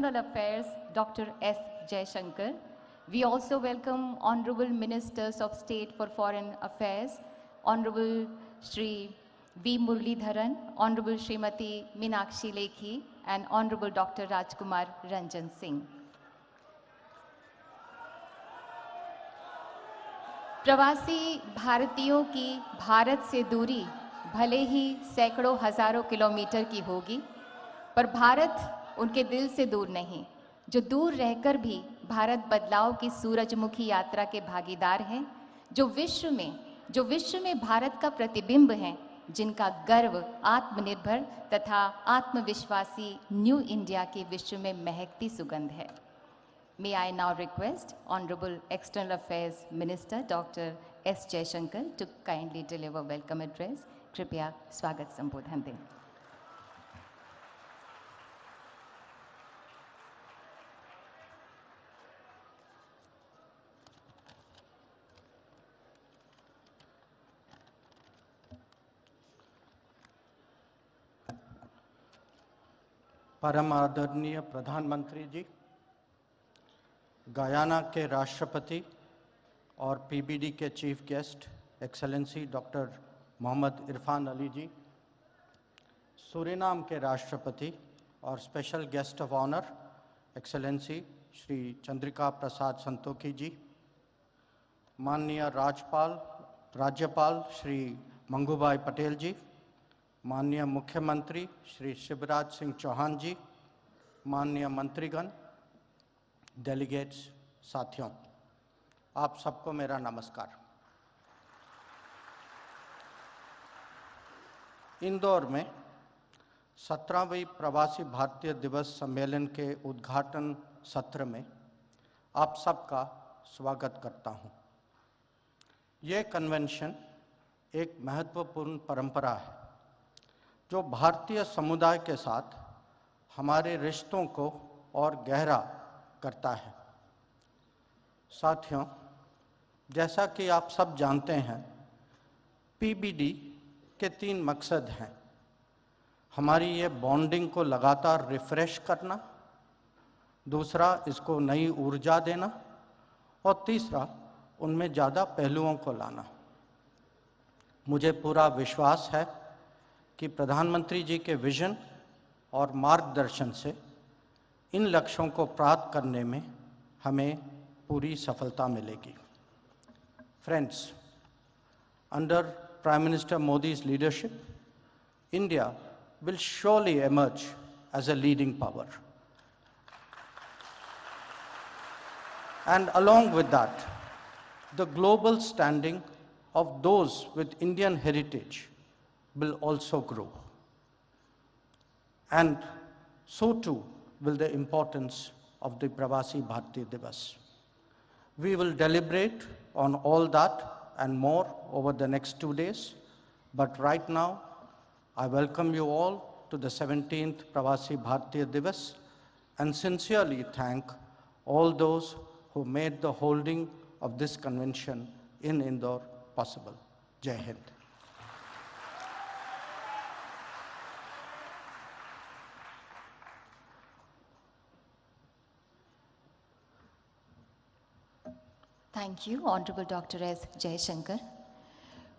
External Affairs, Dr. S. Jaishankar. We also welcome Honorable Ministers of State for Foreign Affairs, Honorable Shri V. Muralidharan, Honorable Srimati Meenakshi Lekhi, and Honorable Dr. Rajkumar Ranjan Singh. प्रवासी भारतीयों की भारत से दूरी भले ही सैकड़ों हजारों kilometre की होगी, पर भारत उनके दिल से दूर नहीं, जो दूर रहकर भी भारत बदलाव की सूरजमुखी यात्रा के भागीदार हैं, जो विश्व में भारत का प्रतिबिंब हैं, जिनका गर्व आत्मनिर्भर तथा आत्मविश्वासी न्यू इंडिया के विश्व में महकती सुगंध है. May I now request Honorable External Affairs Minister Dr. S. Jaishankar to kindly deliver welcome address. कृपया स्वागत संबोधन दें. परम आदरणीय प्रधानमंत्री जी, गयाना के राष्ट्रपति और पीबीडी के chief guest excellency doctor Mohamed Irfaan Ali ji, Suriname के राष्ट्रपति और special guest of honour excellency Shri Chandrikapersad Santokhi ji, माननीय राज्यपाल श्री मंगूभाई पटेल जी, माननीय मुख्यमंत्री श्री शिवराज सिंह चौहान जी, माननीय मंत्रीगण, डेलीगेट्स, साथियों, आप सबको मेरा नमस्कार. इंदौर में 17वीं प्रवासी भारतीय दिवस सम्मेलन के उद्घाटन सत्र में आप सबका स्वागत करता हूं. ये कन्वेंशन एक महत्वपूर्ण परंपरा है जो भारतीय समुदाय के साथ हमारे रिश्तों को और गहरा करता है. साथियों, जैसा कि आप सब जानते हैं, पीबीडी के 3 मकसद हैं. हमारी ये बॉन्डिंग को लगातार रिफ्रेश करना, दूसरा इसको नई ऊर्जा देना और तीसरा उनमें ज़्यादा पहलुओं को लाना. मुझे पूरा विश्वास है कि प्रधानमंत्री जी के विजन और मार्गदर्शन से इन लक्ष्यों को प्राप्त करने में हमें पूरी सफलता मिलेगी. Friends, under Prime Minister Modi's leadership, India will surely emerge as a leading power. And along with that, the global standing of those with Indian heritage will also grow. And so too will the importance of the Pravasi Bharatiya Divas. We will deliberate on all that and more over the next 2 days, but right now, I welcome you all to the 17th Pravasi Bharatiya Divas and sincerely thank all those who made the holding of this convention in Indore possible. Jai Hind. Thank you, Honorable Dr. S. Jaishankar.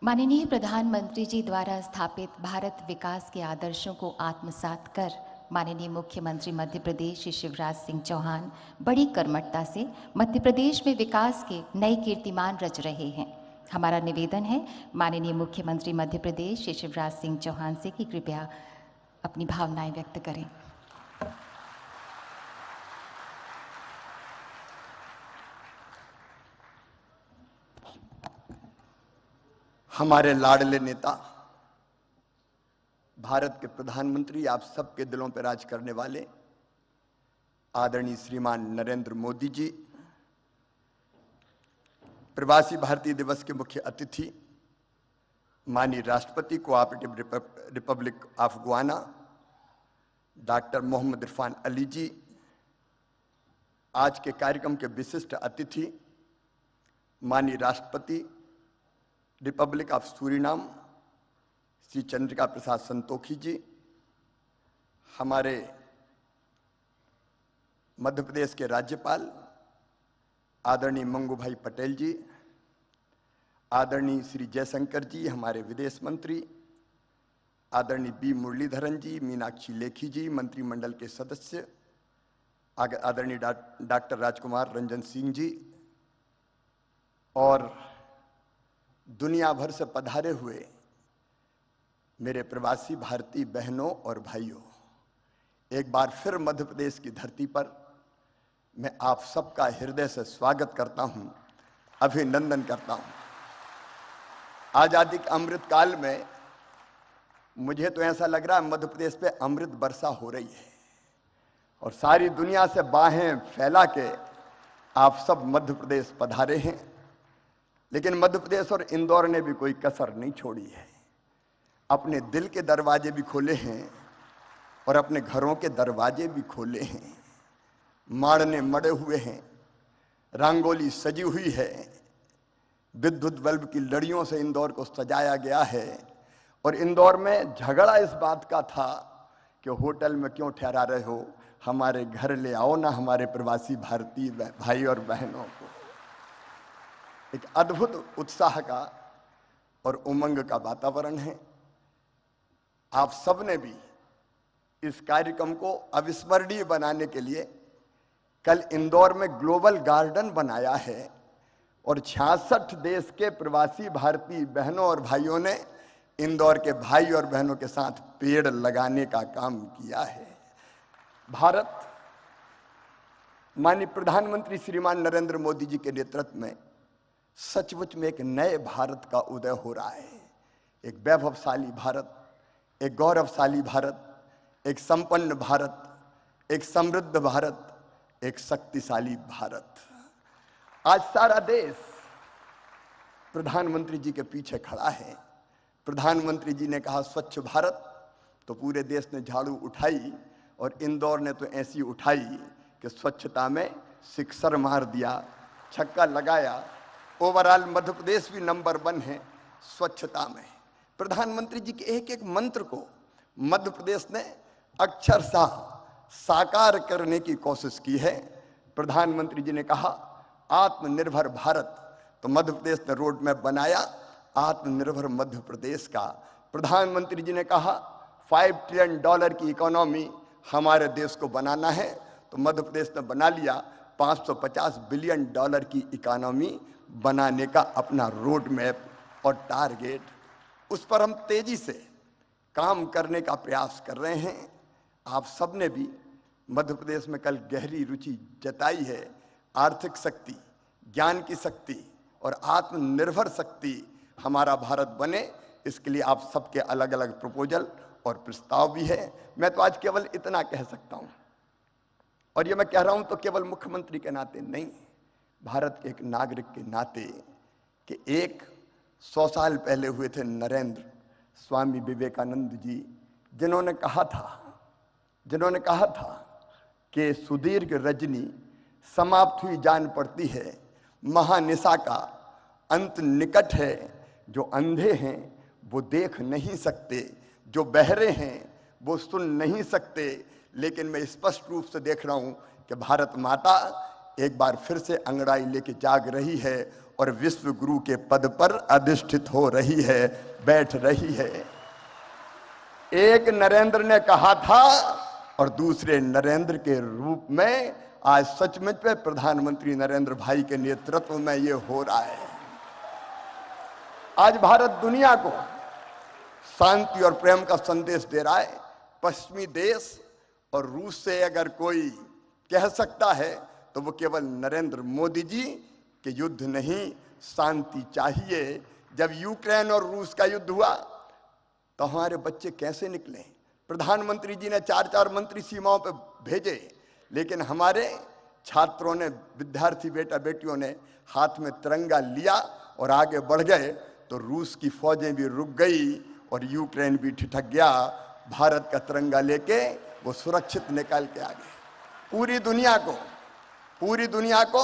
माननीय प्रधानमंत्री जी द्वारा स्थापित भारत विकास के आदर्शों को आत्मसात कर माननीय मुख्यमंत्री मध्य प्रदेश श्री शिवराज सिंह चौहान बड़ी कर्मठता से मध्य प्रदेश में विकास के नए कीर्तिमान रच रहे हैं. हमारा निवेदन है माननीय मुख्यमंत्री मध्य प्रदेश श्री शिवराज सिंह चौहान से कि कृपया अपनी भावनाएं व्यक्त करें. हमारे लाडले नेता, भारत के प्रधानमंत्री, आप सबके दिलों पर राज करने वाले आदरणीय श्रीमान नरेंद्र मोदी जी, प्रवासी भारतीय दिवस के मुख्य अतिथि माननीय राष्ट्रपति cooperative republic of Guyana doctor Mohamed Irfaan Ali ji, आज के कार्यक्रम के विशिष्ट अतिथि माननीय राष्ट्रपति republic of Suriname Shri Chandrikapersad Santokhi ji, हमारे मध्य प्रदेश के राज्यपाल आदरणीय मंगू भाई पटेल जी, आदरणीय श्री जयशंकर जी हमारे विदेश मंत्री, आदरणीय बी मुरलीधरन जी, मीनाक्षी लेखी जी मंत्रिमंडल के सदस्य, आदरणीय डॉक्टर राजकुमार रंजन सिंह जी और दुनिया भर से पधारे हुए मेरे प्रवासी भारतीय बहनों और भाइयों, एक बार फिर मध्य प्रदेश की धरती पर मैं आप सबका हृदय से स्वागत करता हूं, अभिनंदन करता हूं। आजादी के अमृत काल में मुझे तो ऐसा लग रहा है मध्य प्रदेश पे अमृत वर्षा हो रही है और सारी दुनिया से बाहें फैला के आप सब मध्य प्रदेश पधारे हैं। लेकिन मध्य प्रदेश और इंदौर ने भी कोई कसर नहीं छोड़ी है, अपने दिल के दरवाजे भी खोले हैं और अपने घरों के दरवाजे भी खोले हैं। माड़ने मड़े हुए हैं, रंगोली सजी हुई है, विद्युत बल्ब की लड़ियों से इंदौर को सजाया गया है। और इंदौर में झगड़ा इस बात का था कि होटल में क्यों ठहरा रहे हो, हमारे घर ले आओ ना हमारे प्रवासी भारतीय भाई और बहनों को। एक अद्भुत उत्साह का और उमंग का वातावरण है। आप सबने भी इस कार्यक्रम को अविस्मरणीय बनाने के लिए कल इंदौर में ग्लोबल गार्डन बनाया है और 66 देश के प्रवासी भारतीय बहनों और भाइयों ने इंदौर के भाई और बहनों के साथ पेड़ लगाने का काम किया है। भारत माननीय प्रधानमंत्री श्रीमान नरेंद्र मोदी जी के नेतृत्व में सचमुच में एक नए भारत का उदय हो रहा है। एक वैभवशाली भारत, एक गौरवशाली भारत, एक संपन्न भारत, एक समृद्ध भारत, एक शक्तिशाली भारत। आज सारा देश प्रधानमंत्री जी के पीछे खड़ा है। प्रधानमंत्री जी ने कहा स्वच्छ भारत, तो पूरे देश ने झाड़ू उठाई और इंदौर ने तो ऐसी उठाई कि स्वच्छता में सिक्सर मार दिया, छक्का लगाया। ओवरऑल मध्य प्रदेश भी नंबर 1 है स्वच्छता में। प्रधानमंत्री जी के एक एक मंत्र को मध्य प्रदेश ने अक्षरशः साकार करने की कोशिश की है। प्रधानमंत्री जी ने कहा आत्मनिर्भर भारत, तो मध्य प्रदेश ने रोड मैप बनाया आत्मनिर्भर मध्य प्रदेश का। प्रधानमंत्री जी ने कहा $5 ट्रिलियन की इकोनॉमी हमारे देश को बनाना है, तो मध्य प्रदेश ने बना लिया $550 बिलियन की इकोनॉमी बनाने का अपना रोड मैप और टारगेट। उस पर हम तेजी से काम करने का प्रयास कर रहे हैं। आप सबने भी मध्य प्रदेश में कल गहरी रुचि जताई है। आर्थिक शक्ति, ज्ञान की शक्ति और आत्मनिर्भर शक्ति हमारा भारत बने, इसके लिए आप सबके अलग अलग प्रपोजल और प्रस्ताव भी है। मैं तो आज केवल इतना कह सकता हूं, और ये मैं कह रहा हूं तो केवल मुख्यमंत्री के नाते नहीं, भारत के एक नागरिक के नाते, कि 100 साल पहले हुए थे नरेंद्र स्वामी विवेकानंद जी, जिन्होंने कहा था कि सुदीर्घ रजनी समाप्त हुई जान पड़ती है, महानिशा का अंत निकट है। जो अंधे हैं वो देख नहीं सकते, जो बहरे हैं वो सुन नहीं सकते, लेकिन मैं स्पष्ट रूप से देख रहा हूं कि भारत माता एक बार फिर से अंगड़ाई लेके जाग रही है और विश्व गुरु के पद पर अधिष्ठित हो रही है, बैठ रही है। एक नरेंद्र ने कहा था और दूसरे नरेंद्र के रूप में आज सचमुच में प्रधानमंत्री नरेंद्र भाई के नेतृत्व में ये हो रहा है। आज भारत दुनिया को शांति और प्रेम का संदेश दे रहा है। पश्चिमी देश और रूस से अगर कोई कह सकता है तो वो केवल नरेंद्र मोदी जी के युद्ध नहीं, शांति चाहिए। जब यूक्रेन और रूस का युद्ध हुआ तो हमारे बच्चे कैसे निकले? प्रधानमंत्री जी ने 4-4 मंत्री सीमाओं पर भेजे, लेकिन हमारे छात्रों ने, विद्यार्थी बेटा बेटियों ने हाथ में तिरंगा लिया और आगे बढ़ गए, तो रूस की फौजें भी रुक गई और यूक्रेन भी ठिठक गया। भारत का तिरंगा लेके वो सुरक्षित निकल के आ गए। पूरी दुनिया को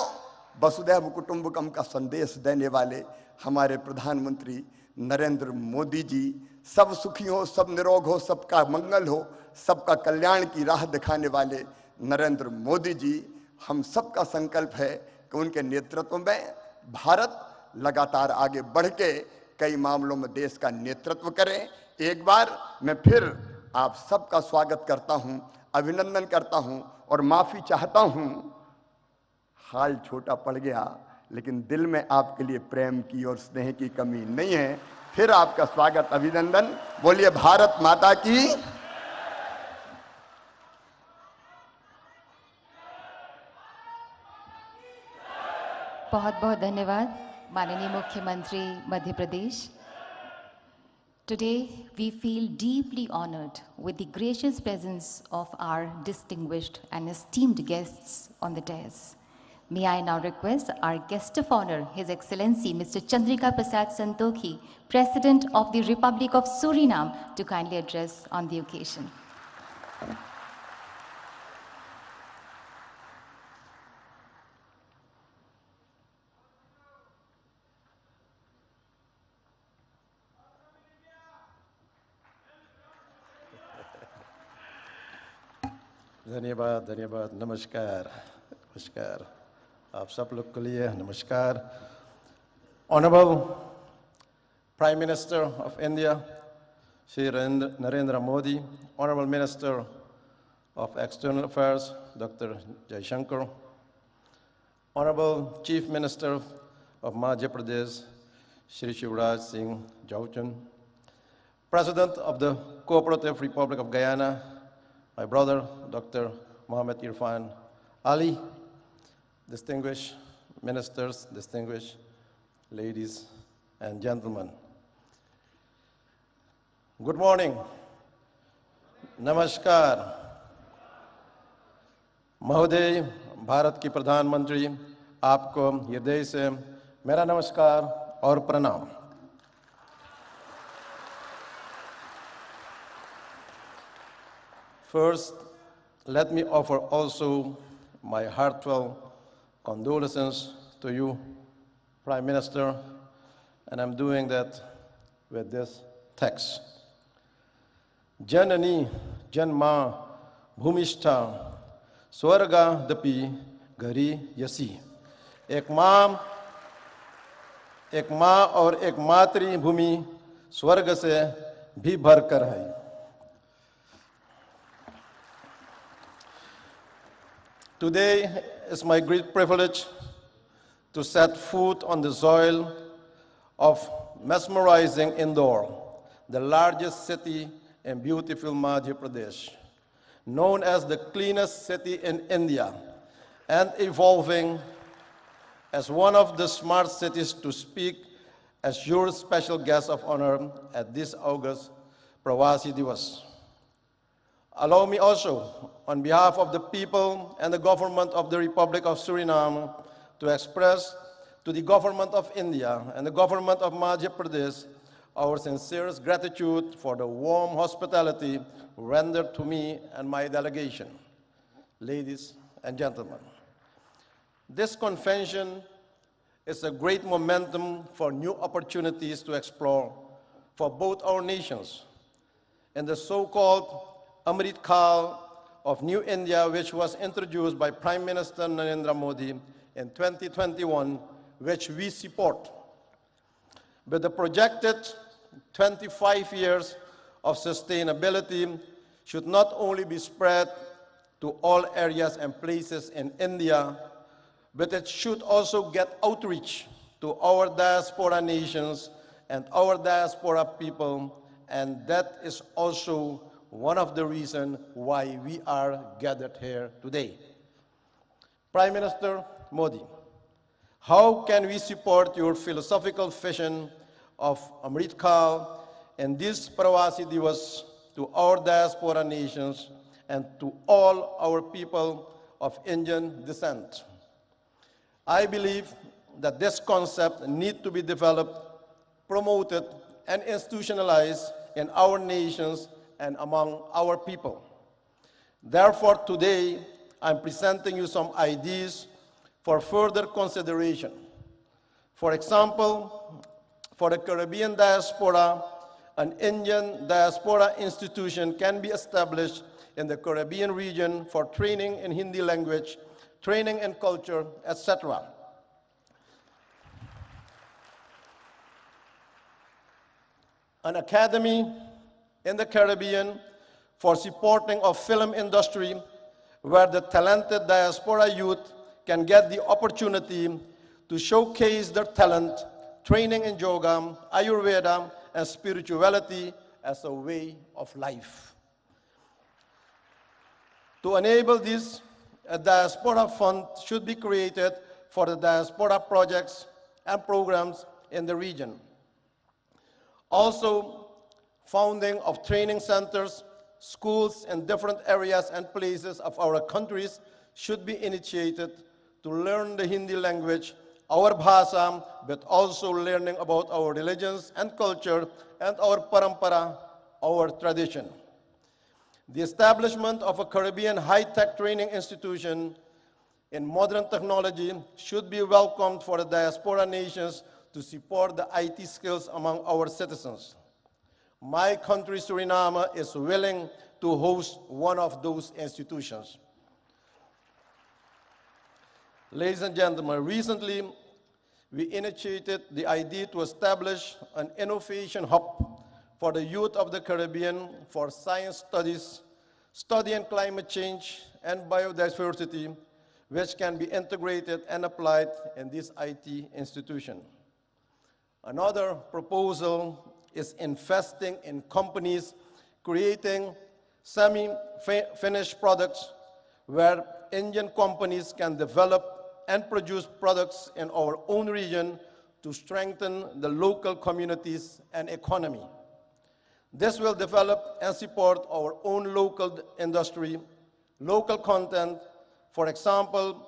वसुधैव कुटुंबकम का संदेश देने वाले हमारे प्रधानमंत्री नरेंद्र मोदी जी, सब सुखी हो, सब निरोग हो, सबका मंगल हो, सबका कल्याण की राह दिखाने वाले नरेंद्र मोदी जी हम सबका संकल्प है कि उनके नेतृत्व में भारत लगातार आगे बढ़ के कई मामलों में देश का नेतृत्व करे। एक बार मैं फिर आप सबका स्वागत करता हूं, अभिनंदन करता हूं और माफी चाहता हूं। हाल छोटा पड़ गया, लेकिन दिल में आपके लिए प्रेम की और स्नेह की कमी नहीं है। फिर आपका स्वागत, अभिनंदन। बोलिए भारत माता की। बहुत बहुत धन्यवाद माननीय मुख्यमंत्री Madhya Pradesh. Today we feel deeply honored with the gracious presence of our distinguished and esteemed guests on the dais. May I now request our guest of honor, His Excellency Mr. Chandrika Prasad Santokhi, President of the Republic of Suriname, to kindly address on the occasion. धन्यवाद, धन्यवाद, नमस्कार, नमस्कार। आप सब लोग के लिए नमस्कार। Honorable Prime Minister of India, Shri Narendra Modi, Honorable Minister of External Affairs, Dr. Jaishankar, Honorable Chief Minister of Madhya Pradesh, Shri Shivraj Singh Chauhan, President of the Cooperative Republic of Guyana, my brother, Dr. Mohammed Irfan Ali, distinguished ministers, distinguished ladies and gentlemen. Good morning. Namaskar. महोदय, भारत की प्रधानमंत्री, आपको हृदय से मेरा नमस्कार और प्रणाम। First, let me offer also my heartfelt condolences to you, Prime Minister, and I'm doing that with this text. Janani janma bhumishta swarga dapi gari yasi. एक माँ और एक मातृभूमि स्वर्ग से भी भरकर है। Today is my great privilege to set foot on the soil of mesmerizing Indore, the largest city in beautiful Madhya Pradesh, known as the cleanest city in India, and evolving as one of the smart cities to speak as your special guest of honor at this August Pravasi Divas. Allow me also, on behalf of the people and the government of the Republic of Suriname, to express to the government of India and the government of Madhya Pradesh our sincerest gratitude for the warm hospitality rendered to me and my delegation. Ladies and gentlemen, this convention is a great momentum for new opportunities to explore for both our nations. In the so-called Amrit Kaal of New India, which was introduced by Prime Minister Narendra Modi in 2021, which we support. With the projected 25 years of sustainability should not only be spread to all areas and places in India, but it should also get outreach to our diaspora nations and our diaspora people, and that is also one of the reasons why we are gathered here today. Prime Minister Modi, how can we support your philosophical vision of Amrit Kaal and this Pravasi Divas to our diaspora nations and to all our people of Indian descent? I believe that this concept needs to be developed, promoted, and institutionalized in our nations and among our people. Therefore, today, I'm presenting you some ideas for further consideration. For example, for the Caribbean diaspora, an Indian diaspora institution can be established in the Caribbean region for training in Hindi language training and culture, etc. An academy in the Caribbean for supporting of film industry where the talented diaspora youth can get the opportunity to showcase their talent, training in yoga, Ayurveda, and spirituality as a way of life. To enable this, a diaspora fund should be created for the diaspora projects and programs in the region. Also, founding of training centers, schools in different areas and places of our countries should be initiated to learn the Hindi language, our bhasha, but also learning about our religions and culture and our parampara, our tradition. The establishment of a Caribbean high-tech training institution in modern technology should be welcomed for the diaspora nations to support the IT skills among our citizens. My country, Suriname, is willing to host one of those institutions. Ladies and gentlemen, recently we initiated the idea to establish an innovation hub for the youth of the Caribbean for science studies, studying climate change and biodiversity, which can be integrated and applied in this IT institution. Another proposal is investing in companies creating semi-finished products where Indian companies can develop and produce products in our own region to strengthen the local communities and economy. This will develop and support our own local industry, local content. For example,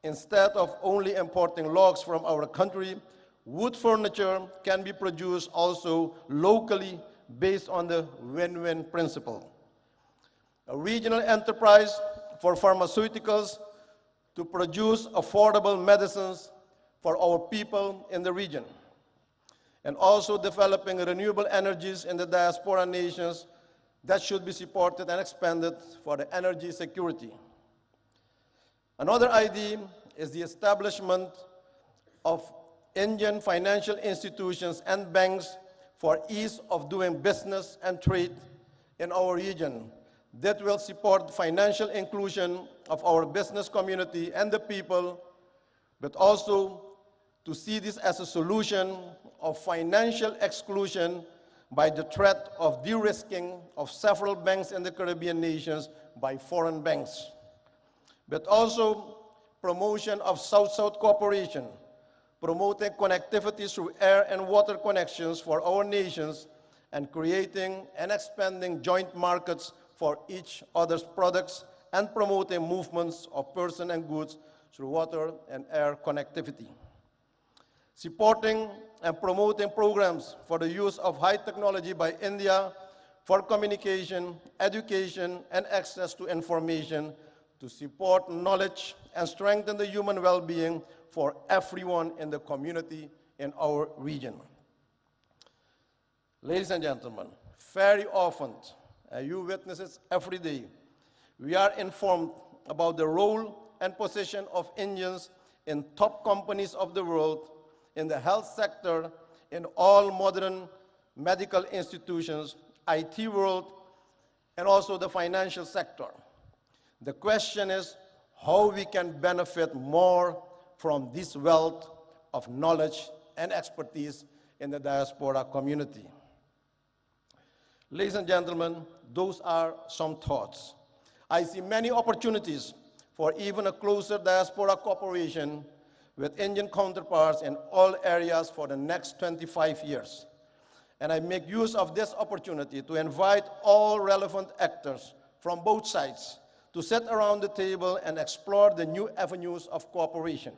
instead of only importing logs from our country, wood furniture can be produced also locally based on the win-win principle. A regional enterprise for pharmaceuticals to produce affordable medicines for our people in the region, and also developing renewable energies in the diaspora nations that should be supported and expanded for the energy security. Another idea is the establishment of Indian financial institutions and banks for ease of doing business and trade in our region that will support financial inclusion of our business community and the people, but also to see this as a solution of financial exclusion by the threat of de-risking of several banks in the Caribbean nations by foreign banks, but also promotion of South-South cooperation, promoting connectivity through air and water connections for our nations, and creating and expanding joint markets for each other's products, and promoting movements of persons and goods through water and air connectivity. Supporting and promoting programs for the use of high technology by India for communication, education, and access to information to support knowledge and strengthen the human well-being for everyone in the community in our region. Ladies and gentlemen, very often, and you witness it every day, we are informed about the role and position of Indians in top companies of the world, in the health sector, in all modern medical institutions, IT world, and also the financial sector. The question is how we can benefit more from this wealth of knowledge and expertise in the diaspora community. Ladies and gentlemen, those are some thoughts. I see many opportunities for even a closer diaspora cooperation with Indian counterparts in all areas for the next 25 years. And I make use of this opportunity to invite all relevant actors from both sides to sit around the table and explore the new avenues of cooperation.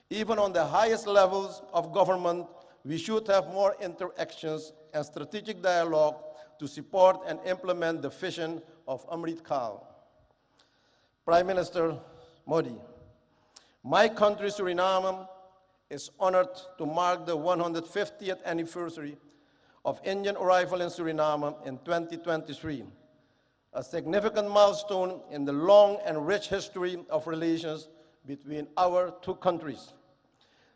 Even on the highest levels of government, we should have more interactions and strategic dialogue to support and implement the vision of Amrit Kaal. Prime Minister Modi, my country, Suriname, is honored to mark the 150th anniversary of Indian arrival in Suriname in 2023. a significant milestone in the long and rich history of relations between our two countries.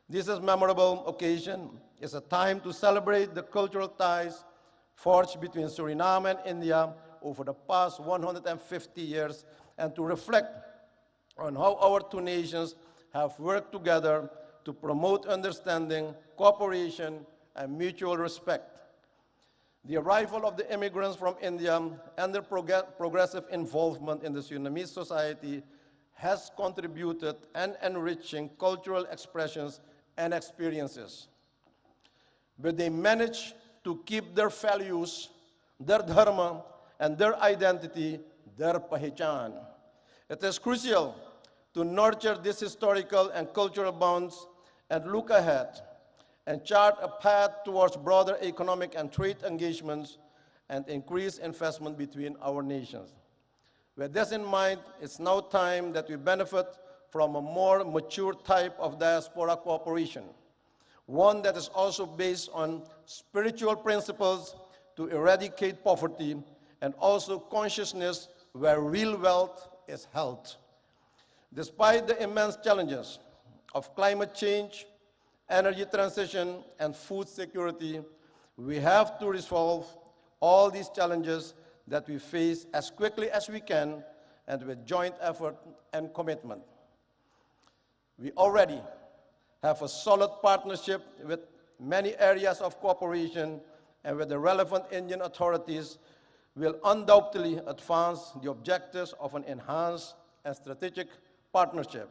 This is a memorable occasion. It's a time to celebrate the cultural ties forged between Suriname and India over the past 150 years and to reflect on how our two nations have worked together to promote understanding, cooperation, and mutual respect. The arrival of the immigrants from India and their progressive involvement in the Surinamese society has contributed and enriching cultural expressions and experiences. But they managed to keep their values, their dharma, and their identity, their pahichan. It is crucial to nurture these historical and cultural bonds and look ahead and chart a path towards broader economic and trade engagements and increased investment between our nations. With this in mind, it's now time that we benefit from a more mature type of diaspora cooperation, one that is also based on spiritual principles to eradicate poverty and also consciousness where real wealth is held. Despite the immense challenges of climate change, energy transition, and food security, we have to resolve all these challenges that we face as quickly as we can and with joint effort and commitment. We already have a solid partnership with many areas of cooperation, and with the relevant Indian authorities will undoubtedly advance the objectives of an enhanced and strategic partnership.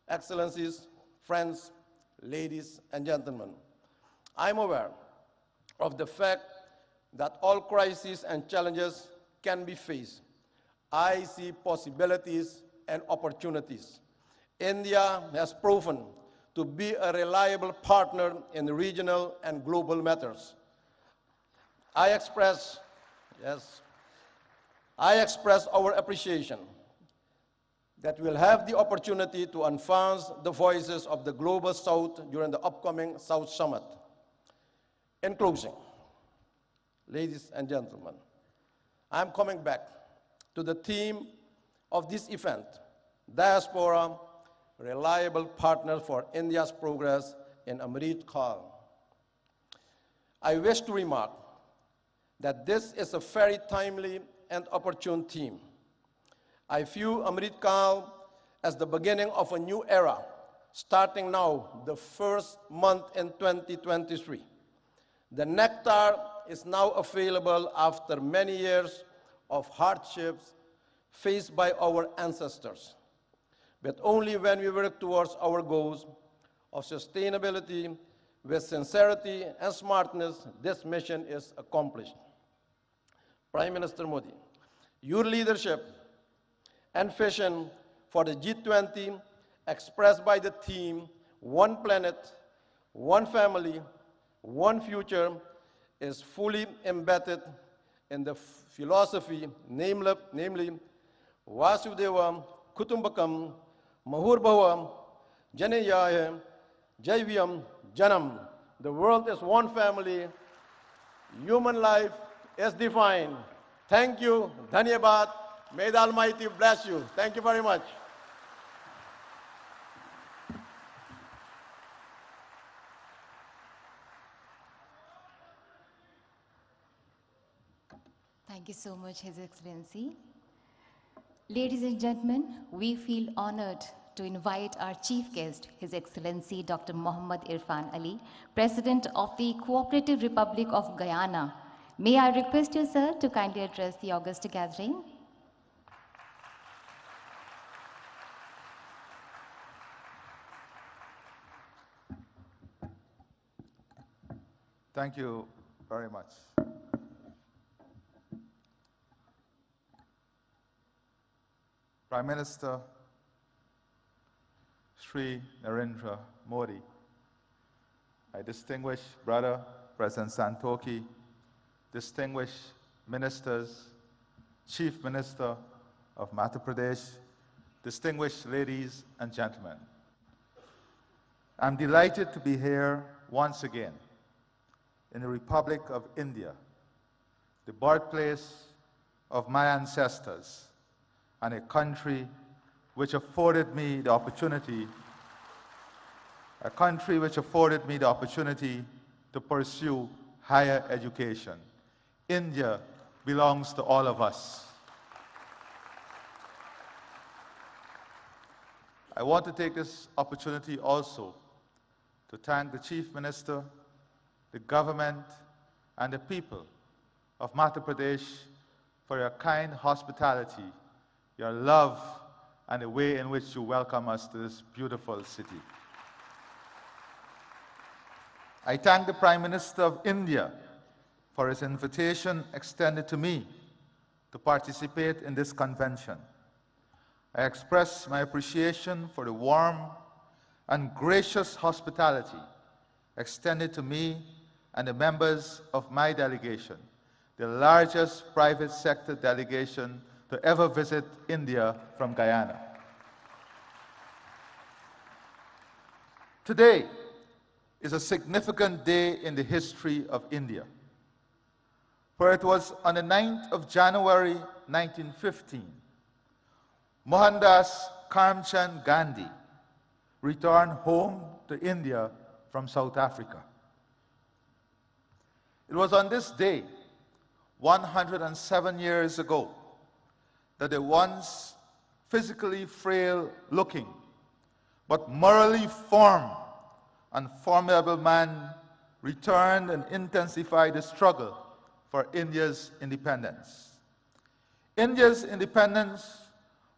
Excellencies, friends, ladies and gentlemen, I'm aware of the fact that all crises and challenges can be faced. I see possibilities and opportunities. India has proven to be a reliable partner in regional and global matters. I express our appreciation that we'll have the opportunity to advance the voices of the Global South during the upcoming South Summit. In closing, ladies and gentlemen, I'm coming back to the theme of this event, Diaspora, Reliable Partner for India's Progress in Amrit Kaal. I wish to remark that this is a very timely and opportune theme. I view Amrit Kaal as the beginning of a new era, starting now, the first month in 2023. The nectar is now available after many years of hardships faced by our ancestors. But only when we work towards our goals of sustainability with sincerity and smartness, this mission is accomplished. Prime Minister Modi, your leadership and vision for the G20 expressed by the theme, One Planet, One Family, One Future, is fully embedded in the philosophy, namely Vasudeva Kutumbakam Mahurbhava Janayaya Jaivyam Janam. The world is one family. Human life is defined. Thank you. Dhanyabad. May the Almighty bless you. Thank you very much. Thank you so much, His Excellency. Ladies and gentlemen, we feel honored to invite our chief guest, His Excellency Dr. Muhammad Irfan Ali, President of the Cooperative Republic of Guyana. May I request you, sir, to kindly address the august gathering. Thank you very much. Prime Minister Shri Narendra Modi, my distinguished brother, President Santokhi, distinguished ministers, Chief Minister of Madhya Pradesh, distinguished ladies and gentlemen. I'm delighted to be here once again in the Republic of India, the birthplace of my ancestors, and a country which afforded me the opportunity to pursue higher education. India belongs to all of us. I want to take this opportunity also to thank the Chief Minister, the government, and the people of Madhya Pradesh for your kind hospitality, your love, and the way in which you welcome us to this beautiful city. I thank the Prime Minister of India for his invitation extended to me to participate in this convention. I express my appreciation for the warm and gracious hospitality extended to me and the members of my delegation, the largest private sector delegation to ever visit India from Guyana. Today is a significant day in the history of India, for it was on the 9th of January 1915, Mohandas Karamchand Gandhi returned home to India from South Africa. It was on this day, 107 years ago, that the once physically frail-looking but morally firm and formidable man returned and intensified the struggle for India's independence. India's independence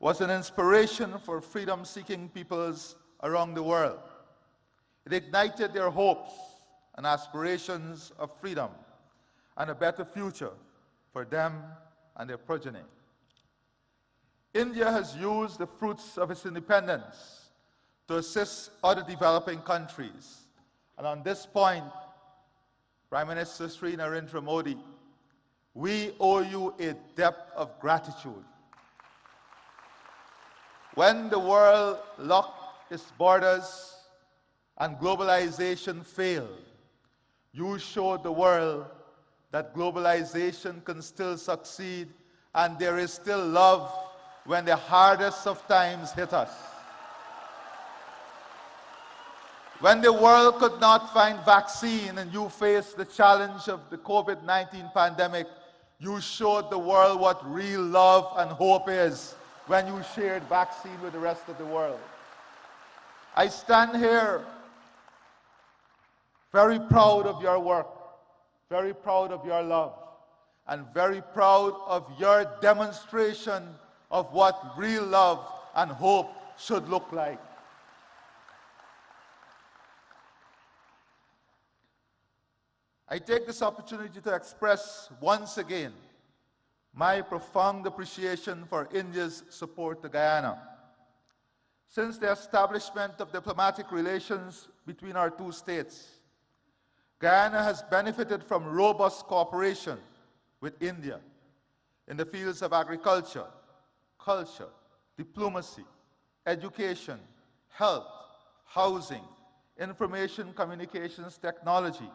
was an inspiration for freedom-seeking peoples around the world. It ignited their hopes and aspirations of freedom and a better future for them and their progeny. India has used the fruits of its independence to assist other developing countries. And on this point, Prime Minister Sri Narendra Modi, we owe you a debt of gratitude. When the world locked its borders and globalization failed, you showed the world that globalization can still succeed and there is still love when the hardest of times hit us. When the world could not find vaccine and you faced the challenge of the COVID-19 pandemic, you showed the world what real love and hope is when you shared vaccine with the rest of the world. I stand here very proud of your work, very proud of your love, and very proud of your demonstration of what real love and hope should look like. I take this opportunity to express once again my profound appreciation for India's support to Guyana. Since the establishment of diplomatic relations between our two states, Guyana has benefited from robust cooperation with India in the fields of agriculture, culture, diplomacy, education, health, housing, information communications technology,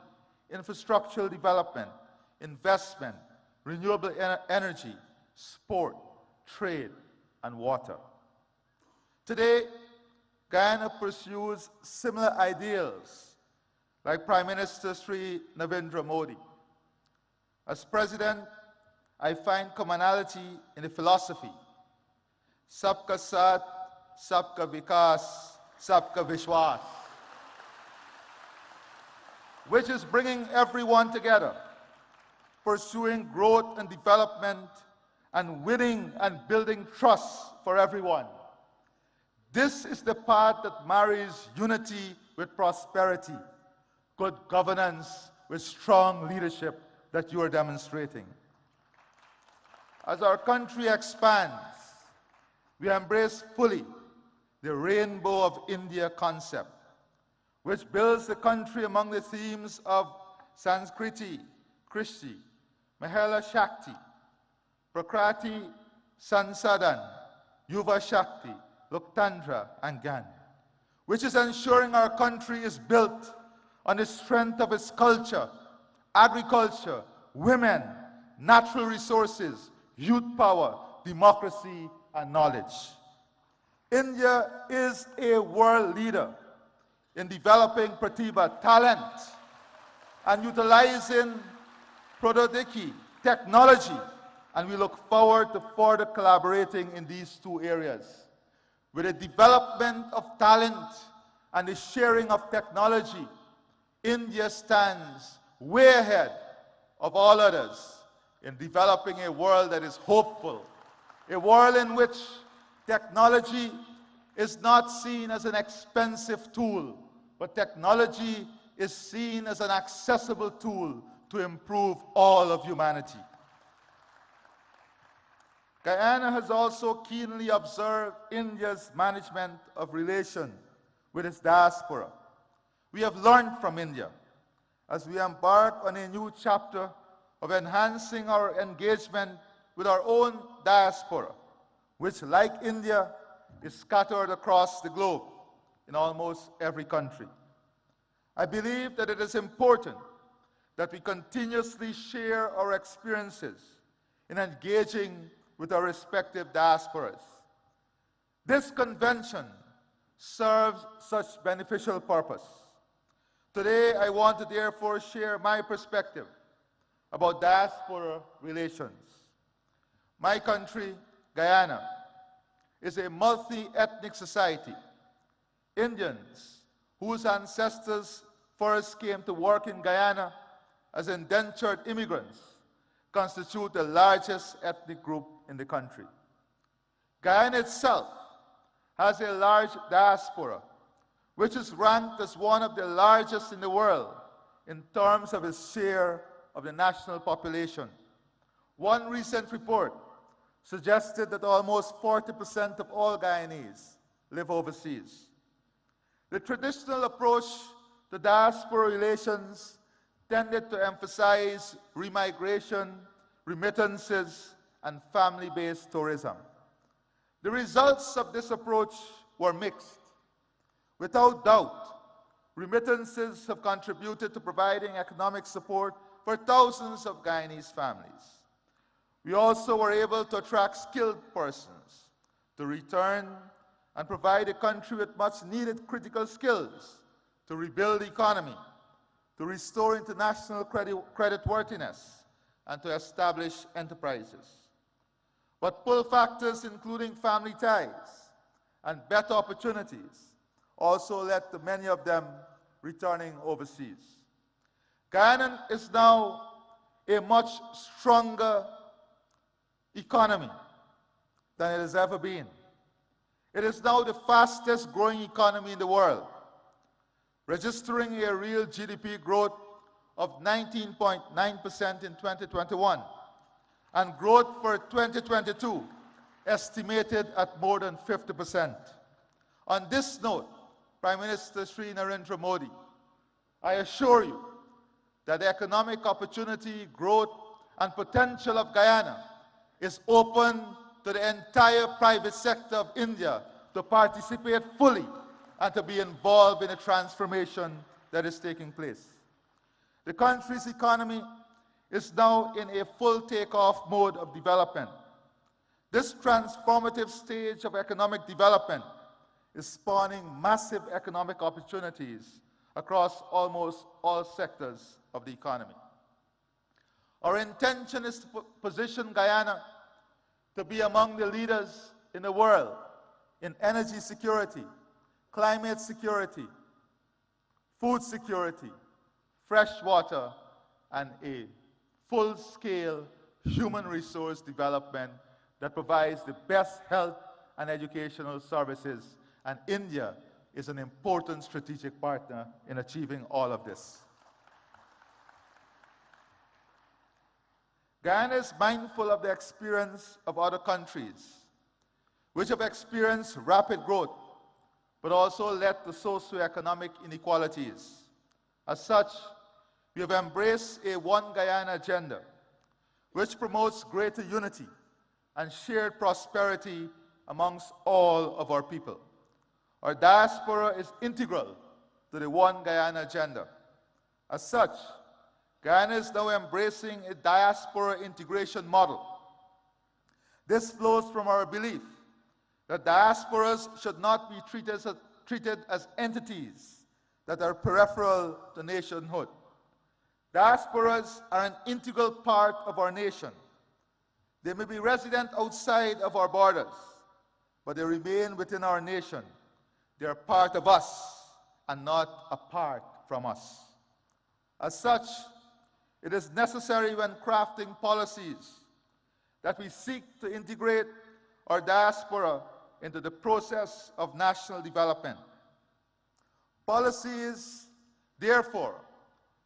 infrastructural development, investment, renewable energy, sport, trade, and water. Today, Guyana pursues similar ideals like Prime Minister Sri Narendra Modi. As President, I find commonality in the philosophy, Sabka Saath, Sabka Vikas, Sabka Vishwas, which is bringing everyone together, pursuing growth and development, and winning and building trust for everyone. This is the path that marries unity with prosperity, good governance with strong leadership that you are demonstrating. As our country expands, we embrace fully the Rainbow of India concept, which builds the country among the themes of Sanskriti, Krishti, Mahela Shakti, Prakriti, Sansadan, Yuva Shakti, Loktandra, and Gyan, which is ensuring our country is built on the strength of its culture, agriculture, women, natural resources, youth power, democracy, and knowledge. India is a world leader in developing pratibha, talent, and utilizing Prododiki, technology, and we look forward to further collaborating in these two areas. With the development of talent and the sharing of technology, India stands way ahead of all others in developing a world that is hopeful, a world in which technology is not seen as an expensive tool, but technology is seen as an accessible tool to improve all of humanity. Guyana has also keenly observed India's management of relations with its diaspora. We have learned from India as we embark on a new chapter of enhancing our engagement with our own diaspora, which, like India, is scattered across the globe in almost every country. I believe that it is important that we continuously share our experiences in engaging with our respective diasporas. This convention serves such beneficial purpose. Today, I want to therefore share my perspective about diaspora relations. My country, Guyana, is a multi-ethnic society. Indians, whose ancestors first came to work in Guyana as indentured immigrants, constitute the largest ethnic group in the country. Guyana itself has a large diaspora, which is ranked as one of the largest in the world in terms of its share of the national population. One recent report suggested that almost 40% of all Guyanese live overseas. The traditional approach to diaspora relations tended to emphasize remigration, remittances, and family-based tourism. The results of this approach were mixed. Without doubt, remittances have contributed to providing economic support for thousands of Guyanese families. We also were able to attract skilled persons to return and provide the country with much-needed critical skills to rebuild the economy, to restore international creditworthiness, and to establish enterprises. But pull factors including family ties and better opportunities also led to many of them returning overseas. Guyana is now a much stronger economy than it has ever been. It is now the fastest growing economy in the world, registering a real GDP growth of 19.9% in 2021, and growth for 2022 estimated at more than 50%. On this note, Prime Minister Sri Narendra Modi, I assure you that the economic opportunity, growth, and potential of Guyana is open to the entire private sector of India to participate fully and to be involved in the transformation that is taking place. The country's economy is now in a full takeoff mode of development. This transformative stage of economic development is spawning massive economic opportunities across almost all sectors of the economy. Our intention is to position Guyana to be among the leaders in the world in energy security, climate security, food security, fresh water, and a full-scale human resource development that provides the best health and educational services, and India is an important strategic partner in achieving all of this. Guyana is mindful of the experience of other countries, which have experienced rapid growth, but also led to socioeconomic inequalities. As such, we have embraced a One Guyana agenda, which promotes greater unity and shared prosperity amongst all of our people. Our diaspora is integral to the One Guyana agenda. As such, Guyana is now embracing a diaspora integration model, This flows from our belief that diasporas should not be treated as entities that are peripheral to nationhood. Diasporas are an integral part of our nation. They may be resident outside of our borders, but they remain within our nation. They are part of us and not apart from us. As such, it is necessary when crafting policies that we seek to integrate our diaspora into the process of national development. Policies, therefore,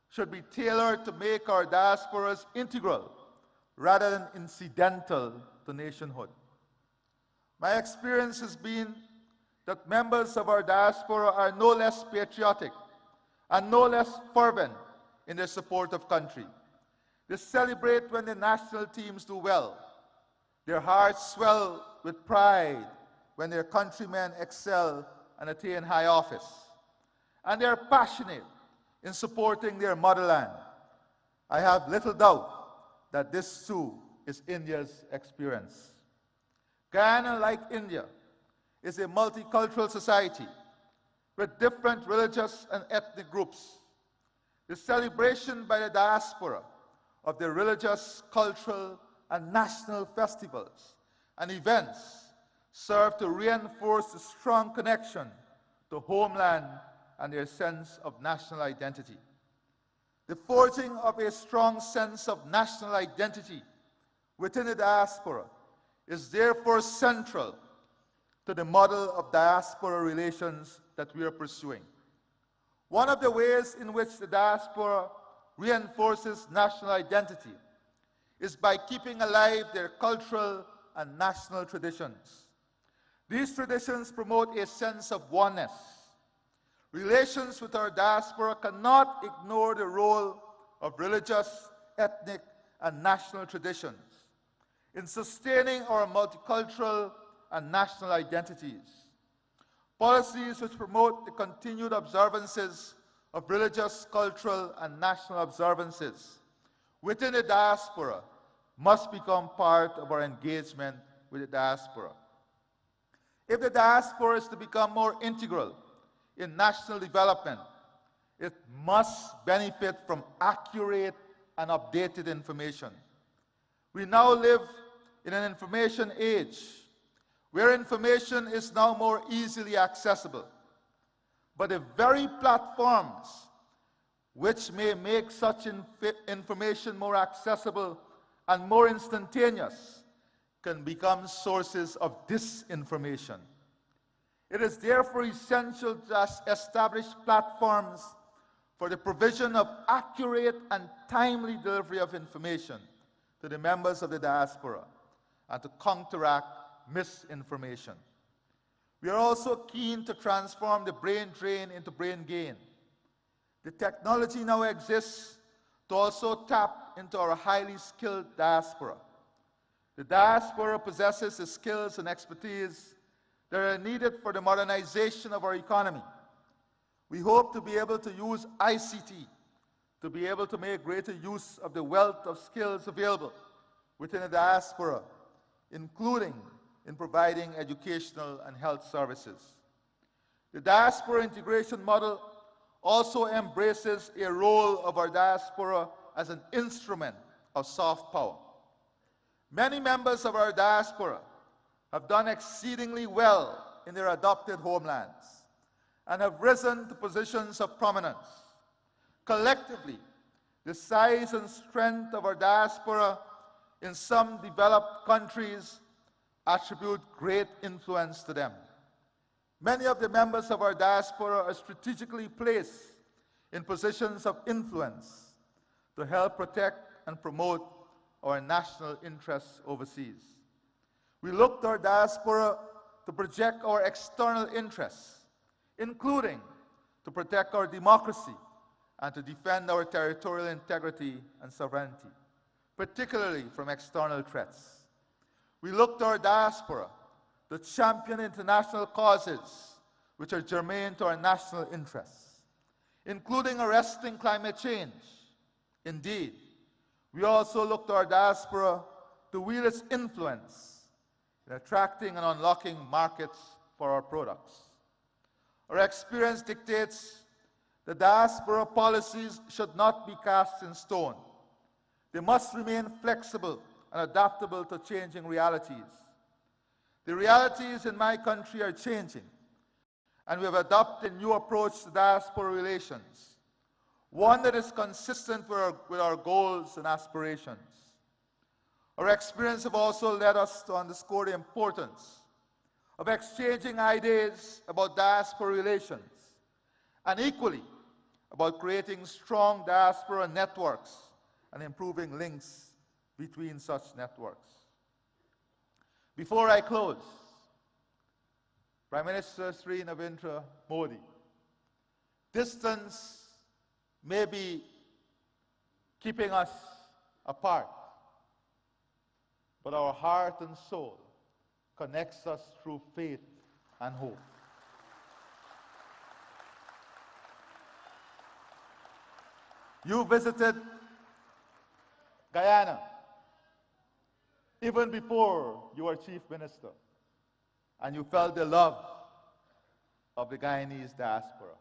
should be tailored to make our diasporas integral rather than incidental to nationhood. My experience has been that members of our diaspora are no less patriotic and no less fervent in their support of country. They celebrate when the national teams do well. Their hearts swell with pride when their countrymen excel and attain high office. And they are passionate in supporting their motherland. I have little doubt that this too is India's experience. Guyana, like India, is a multicultural society with different religious and ethnic groups. The celebration by the diaspora of their religious, cultural, and national festivals and events serve to reinforce the strong connection to homeland and their sense of national identity. The forging of a strong sense of national identity within the diaspora is therefore central to the model of diaspora relations that we are pursuing. One of the ways in which the diaspora reinforces national identity is by keeping alive their cultural and national traditions. These traditions promote a sense of oneness. Relations with our diaspora cannot ignore the role of religious, ethnic, and national traditions in sustaining our multicultural and national identities. Policies which promote the continued observances of religious, cultural, and national observances within the diaspora must become part of our engagement with the diaspora. If the diaspora is to become more integral in national development, it must benefit from accurate and updated information. We now live in an information age where information is now more easily accessible. But the very platforms which may make such information more accessible and more instantaneous can become sources of disinformation. It is therefore essential to establish platforms for the provision of accurate and timely delivery of information to the members of the diaspora and to counteract misinformation. We are also keen to transform the brain drain into brain gain. The technology now exists to also tap into our highly skilled diaspora. The diaspora possesses the skills and expertise that are needed for the modernization of our economy. We hope to be able to use ICT to be able to make greater use of the wealth of skills available within the diaspora, including in providing educational and health services. The diaspora integration model also embraces a role of our diaspora as an instrument of soft power. Many members of our diaspora have done exceedingly well in their adopted homelands and have risen to positions of prominence. Collectively, the size and strength of our diaspora in some developed countries attribute great influence to them. Many of the members of our diaspora are strategically placed in positions of influence to help protect and promote our national interests overseas. We look to our diaspora to project our external interests, including to protect our democracy and to defend our territorial integrity and sovereignty, particularly from external threats. We look to our diaspora to champion international causes which are germane to our national interests, including arresting climate change. Indeed, we also look to our diaspora to wield its influence in attracting and unlocking markets for our products. Our experience dictates that diaspora policies should not be cast in stone. They must remain flexible and adaptable to changing realities. The realities in my country are changing, and we have adopted a new approach to diaspora relations, one that is consistent with our goals and aspirations. Our experience have also led us to underscore the importance of exchanging ideas about diaspora relations, and equally about creating strong diaspora networks and improving links between such networks. Before I close, Prime Minister Sri Narendra Modi, distance may be keeping us apart, but our heart and soul connects us through faith and hope. You visited Guyana even before you were Chief Minister, and you felt the love of the Guyanese diaspora.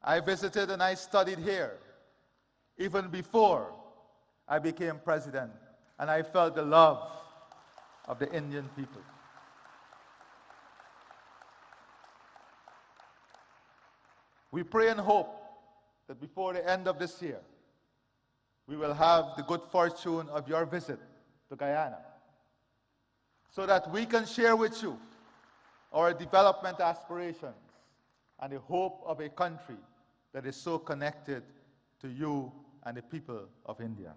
I visited and I studied here even before I became president, and I felt the love of the Indian people. We pray and hope that before the end of this year, we will have the good fortune of your visit to Guyana, so that we can share with you our development aspirations and the hope of a country that is so connected to you and the people of India.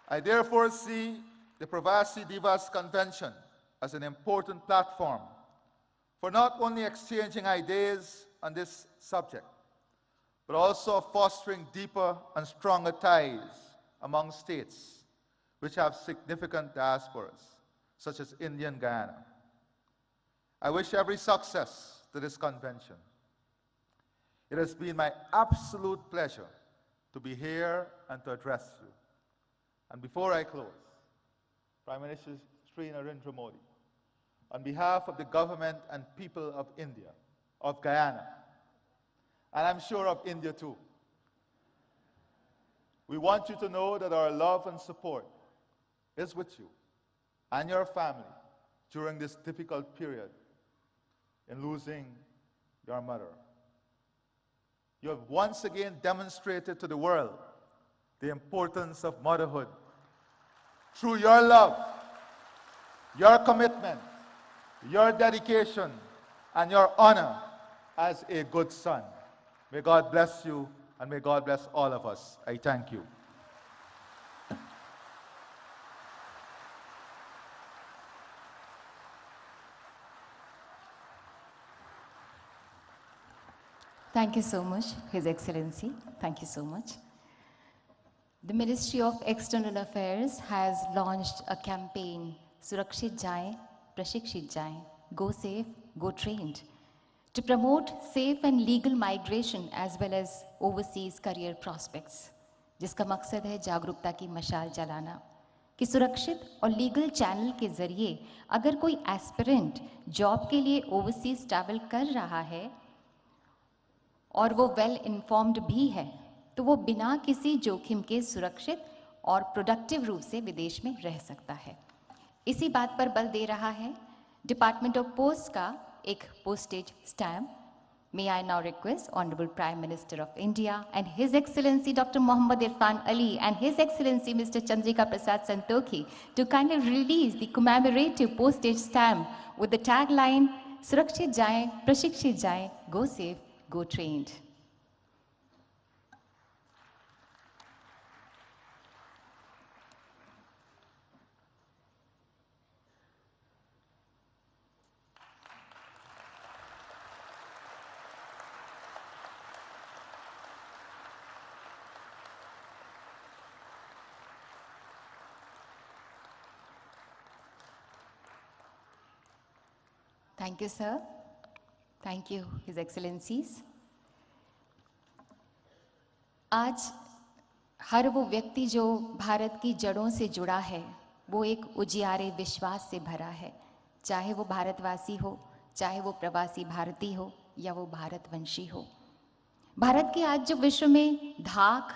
I therefore see the Pravasi Divas Convention as an important platform for not only exchanging ideas on this subject, but also fostering deeper and stronger ties among states which have significant diasporas, such as Indian Guyana. I wish every success to this convention. It has been my absolute pleasure to be here and to address you. And before I close, Prime Minister Sri Narendra Modi, on behalf of the government and people of India, of Guyana, and I'm sure of India too, we want you to know that our love and support is with you and your family during this difficult period in losing your mother. You have once again demonstrated to the world the importance of motherhood through your love, your commitment, your dedication, and your honor as a good son. May God bless you, and may God bless all of us. I thank you. Thank you so much, His Excellency. Thank you so much. The Ministry of External Affairs has launched a campaign, Surakshit Jaye, Prashikshit Jaye, Go Safe, Go Trained, to promote safe and legal migration as well as overseas career prospects, जिसका मकसद है जागरूकता की मशाल जलाना कि सुरक्षित और लीगल चैनल के जरिए अगर कोई एस्पिरेंट जॉब के लिए ओवरसीज ट्रैवल कर रहा है और वो वेल इन्फॉर्म्ड भी है तो वो बिना किसी जोखिम के सुरक्षित और प्रोडक्टिव रूप से विदेश में रह सकता है। इसी बात पर बल दे रहा है डिपार्टमेंट ऑफ पोस्ट का एक postage stamp. May I now request Honorable Prime Minister of India and His Excellency Dr. Mohammad Irfan Ali and His Excellency Mr. Chandrika Prasad Santokhi to kindly release the commemorative postage stamp with the tagline Surakshit Jaye, Prashikshit Jaye, Go Safe, Go Trained. Thank you, sir. Thank you, His Excellencies. आज हर वो व्यक्ति जो भारत की जड़ों से जुड़ा है वो एक उजियारे विश्वास से भरा है, चाहे वो भारतवासी हो, चाहे वो प्रवासी भारतीय हो या वो भारतवंशी हो। भारत की आज जो विश्व में धाक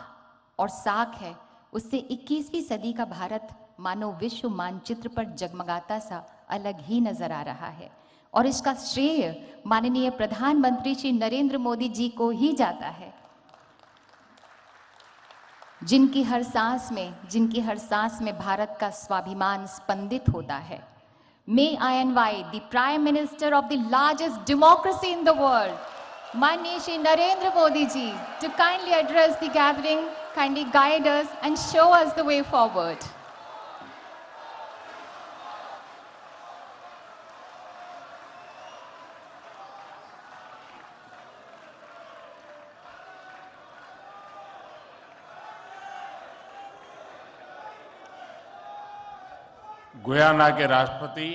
और साख है, उससे 21वीं सदी का भारत मानो विश्व मानचित्र पर जगमगाता सा अलग ही नजर आ रहा है। और इसका श्रेय माननीय प्रधानमंत्री श्री नरेंद्र मोदी जी को ही जाता है, जिनकी हर सांस में भारत का स्वाभिमान स्पंदित होता है। May I invite the Prime Minister of the largest democracy in the world, माननीय Shri Narendra Modi ji, to kindly address the gathering, kindly guide us and show us the way forward. Guyana के राष्ट्रपति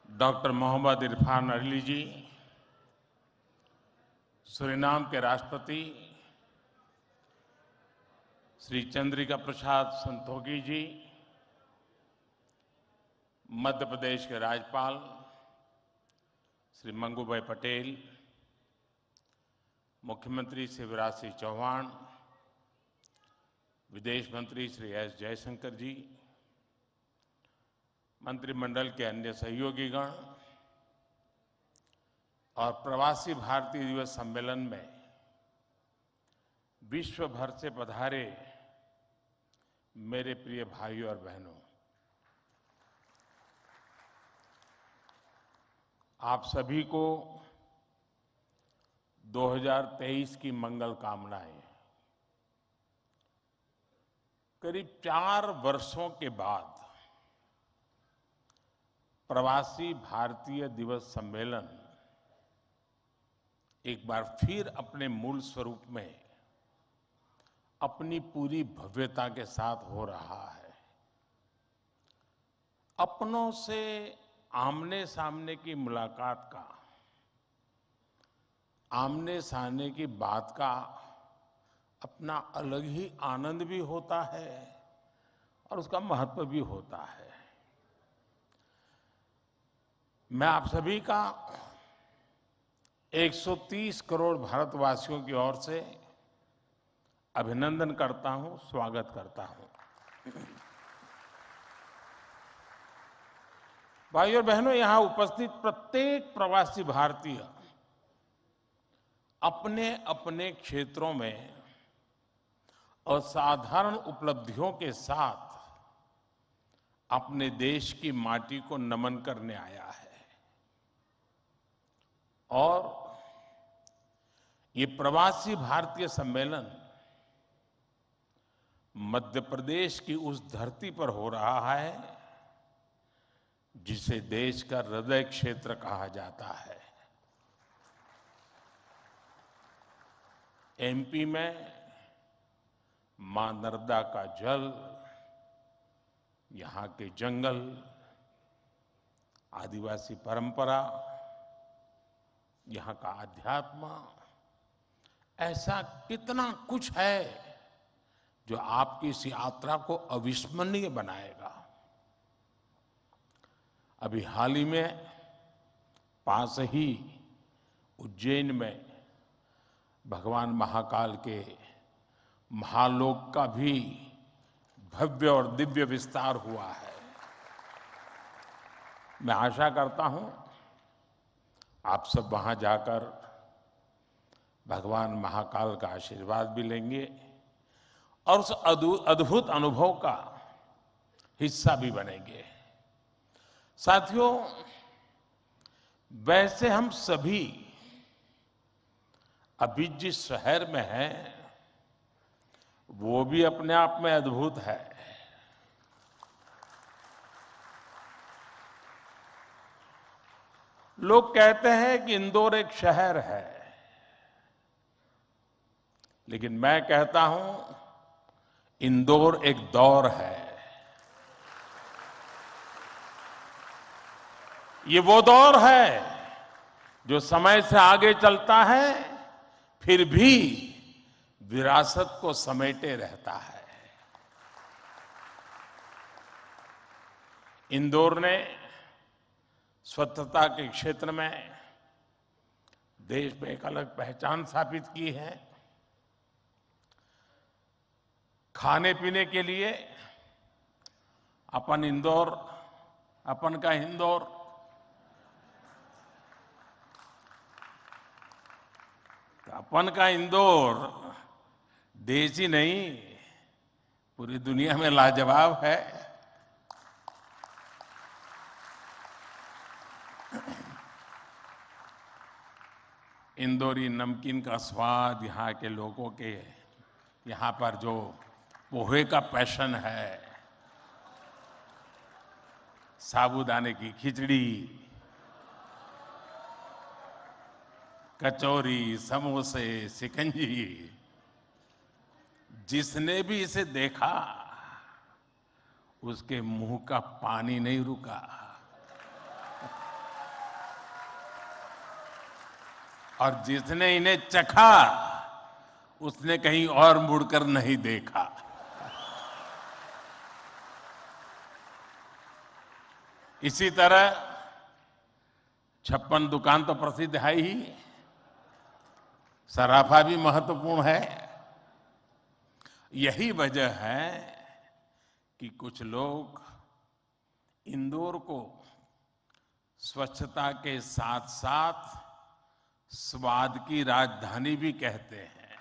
डॉक्टर मोहम्मद इरफान अली जी, सूरीनाम के राष्ट्रपति श्री चंद्रिका प्रसाद संतोखी जी, मध्य प्रदेश के राज्यपाल श्री मंगूभाई पटेल, मुख्यमंत्री शिवराज सिंह चौहान, विदेश मंत्री श्री एस जयशंकर जी, मंत्रिमंडल के अन्य सहयोगीगण और प्रवासी भारतीय दिवस सम्मेलन में विश्व भर से पधारे मेरे प्रिय भाइयों और बहनों, आप सभी को 2023 की मंगल कामनाएं। करीब 4 वर्षों के बाद प्रवासी भारतीय दिवस सम्मेलन एक बार फिर अपने मूल स्वरूप में अपनी पूरी भव्यता के साथ हो रहा है। अपनों से आमने सामने की मुलाकात का, आमने सामने की बात का अपना अलग ही आनंद भी होता है और उसका महत्व भी होता है। मैं आप सभी का 130 करोड़ भारतवासियों की ओर से अभिनंदन करता हूं, स्वागत करता हूं। भाइयों और बहनों, यहां उपस्थित प्रत्येक प्रवासी भारतीय अपने अपने क्षेत्रों में असाधारण उपलब्धियों के साथ अपने देश की माटी को नमन करने आया है। और ये प्रवासी भारतीय सम्मेलन मध्य प्रदेश की उस धरती पर हो रहा है जिसे देश का हृदय क्षेत्र कहा जाता है। एमपी में मां नर्मदा का जल, यहाँ के जंगल, आदिवासी परंपरा, यहाँ का अध्यात्म, ऐसा कितना कुछ है जो आपकी इस यात्रा को अविस्मरणीय बनाएगा। अभी हाल ही में पास ही उज्जैन में भगवान महाकाल के महालोक का भी भव्य और दिव्य विस्तार हुआ है। मैं आशा करता हूं आप सब वहां जाकर भगवान महाकाल का आशीर्वाद भी लेंगे और उस अद्भुत अनुभव का हिस्सा भी बनेंगे। साथियों, वैसे हम सभी अभी जिस शहर में हैं वो भी अपने आप में अद्भुत है। लोग कहते हैं कि इंदौर एक शहर है, लेकिन मैं कहता हूं इंदौर एक दौर है। ये वो दौर है जो समय से आगे चलता है फिर भी विरासत को समेटे रहता है। इंदौर ने स्वच्छता के क्षेत्र में देश में एक अलग पहचान स्थापित की है। खाने पीने के लिए अपन इंदौर, अपन का इंदौर, अपन का इंदौर देश ही नहीं पूरी दुनिया में लाजवाब है। इंदौरी नमकीन का स्वाद, यहाँ के लोगों के यहाँ पर जो पोहे का पैशन है, साबूदाने की खिचड़ी, कचौरी, समोसे, शिकंजी, जिसने भी इसे देखा उसके मुंह का पानी नहीं रुका। और जिसने इन्हें चखा उसने कहीं और मुड़कर नहीं देखा। इसी तरह 56 दुकान तो प्रसिद्ध है ही, सराफा भी महत्वपूर्ण है। यही वजह है कि कुछ लोग इंदौर को स्वच्छता के साथ साथ स्वाद की राजधानी भी कहते हैं।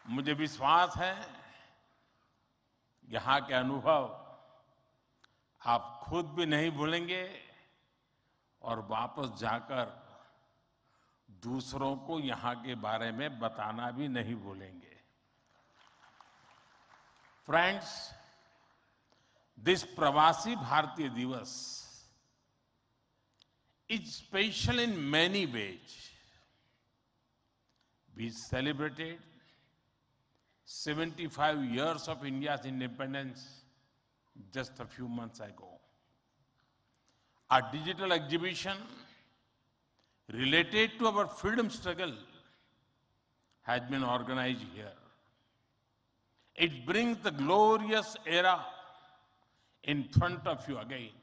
मुझे विश्वास है यहाँ के अनुभव आप खुद भी नहीं भूलेंगे और वापस जाकर दूसरों को यहाँ के बारे में बताना भी नहीं भूलेंगे। फ्रेंड्स, दिस प्रवासी भारतीय दिवस is special in many ways. We celebrated 75 years of India's independence just a few months ago. Our digital exhibition related to our freedom struggle has been organized here. It brings the glorious era in front of you again.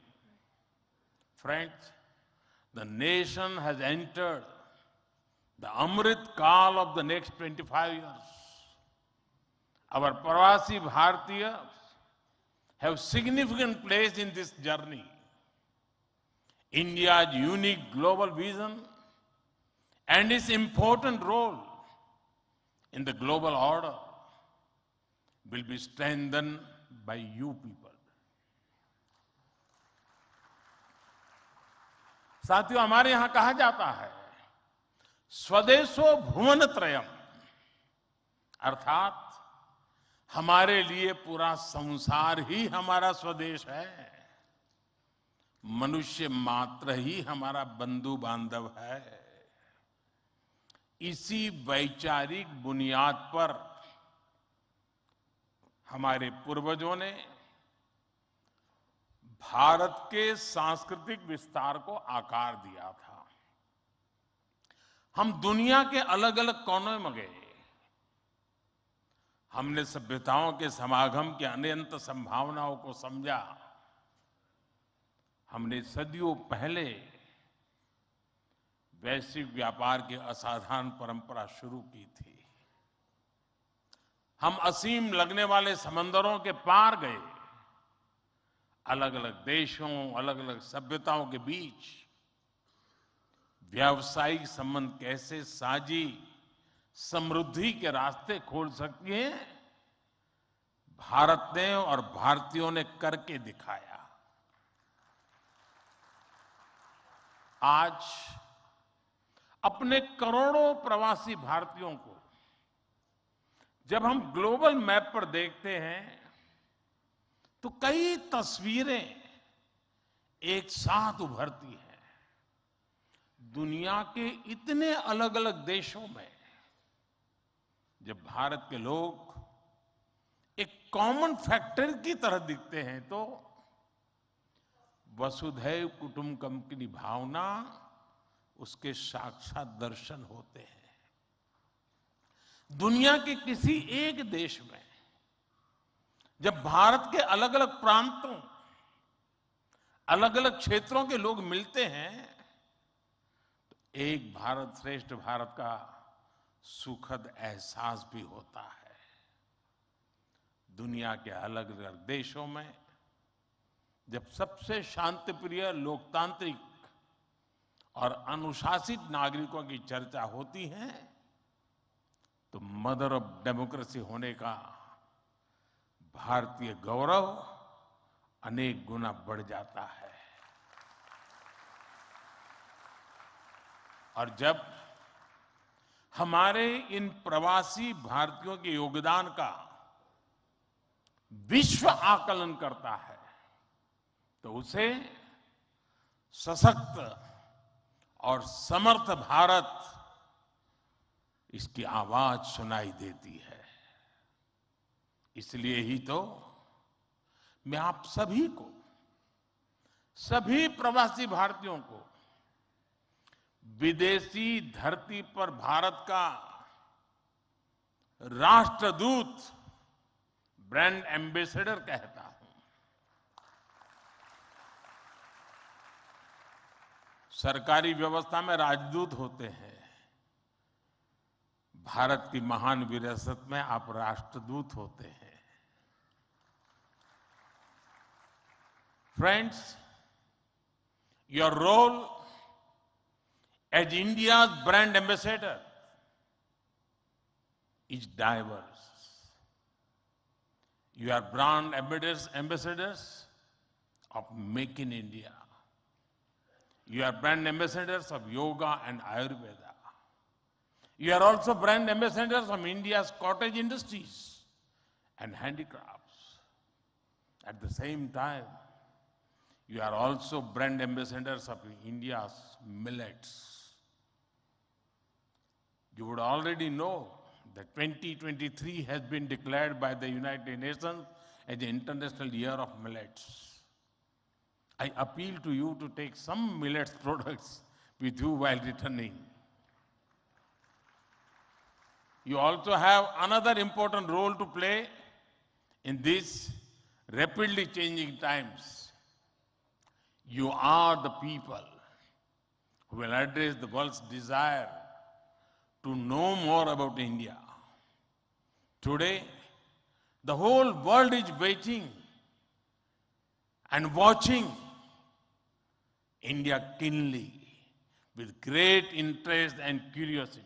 Friends, the nation has entered the Amrit Kaal of the next 25 years. Our Pravasi Bharatiya have significant place in this journey. India's unique global vision and its important role in the global order will be strengthened by you people. साथियों, हमारे यहां कहा जाता है स्वदेशो भुवन त्रयम, अर्थात हमारे लिए पूरा संसार ही हमारा स्वदेश है। मनुष्य मात्र ही हमारा बंधु बांधव है। इसी वैचारिक बुनियाद पर हमारे पूर्वजों ने भारत के सांस्कृतिक विस्तार को आकार दिया था। हम दुनिया के अलग अलग कोनों में गए। हमने सभ्यताओं के समागम की अनंत संभावनाओं को समझा। हमने सदियों पहले वैश्विक व्यापार की असाधारण परंपरा शुरू की थी। हम असीम लगने वाले समंदरों के पार गए। अलग अलग देशों, अलग अलग सभ्यताओं के बीच व्यावसायिक संबंध कैसे साझी समृद्धि के रास्ते खोल सकती हैं, भारत ने और भारतीयों ने करके दिखाया। आज अपने करोड़ों प्रवासी भारतीयों को जब हम ग्लोबल मैप पर देखते हैं तो कई तस्वीरें एक साथ उभरती हैं। दुनिया के इतने अलग अलग देशों में जब भारत के लोग एक कॉमन फैक्टर की तरह दिखते हैं तो वसुधैव कुटुंबकम की भावना उसके साक्षात दर्शन होते हैं। दुनिया के किसी एक देश में जब भारत के अलग अलग प्रांतों, अलग अलग क्षेत्रों के लोग मिलते हैं तो एक भारत श्रेष्ठ भारत का सुखद एहसास भी होता है। दुनिया के अलग अलग देशों में जब सबसे शांतिप्रिय, लोकतांत्रिक और अनुशासित नागरिकों की चर्चा होती है तो मदर ऑफ डेमोक्रेसी होने का भारतीय गौरव अनेक गुना बढ़ जाता है। और जब हमारे इन प्रवासी भारतीयों के योगदान का विश्व आकलन करता है तो उसे सशक्त और समर्थ भारत, इसकी आवाज सुनाई देती है। इसलिए ही तो मैं आप सभी को, सभी प्रवासी भारतीयों को विदेशी धरती पर भारत का राष्ट्रदूत, ब्रांड एम्बेसडर कहता हूं। सरकारी व्यवस्था में राजदूत होते हैं, भारत की महान विरासत में आप राष्ट्रदूत होते हैं। Friends, your role as India's brand ambassador is diverse. You are brand ambassadors of Make in India. You are brand ambassadors of yoga and Ayurveda. You are also brand ambassadors of India's cottage industries and handicrafts. At the same time, you are also brand ambassadors of India's millets. You would already know that 2023 has been declared by the United Nations as the International Year of Millets. I appeal to you to take some millets products with you while returning. You also have another important role to play in these rapidly changing times. You are the people who will address the world's desire to know more about India. Today, the whole world is waiting and watching India keenly with great interest and curiosity.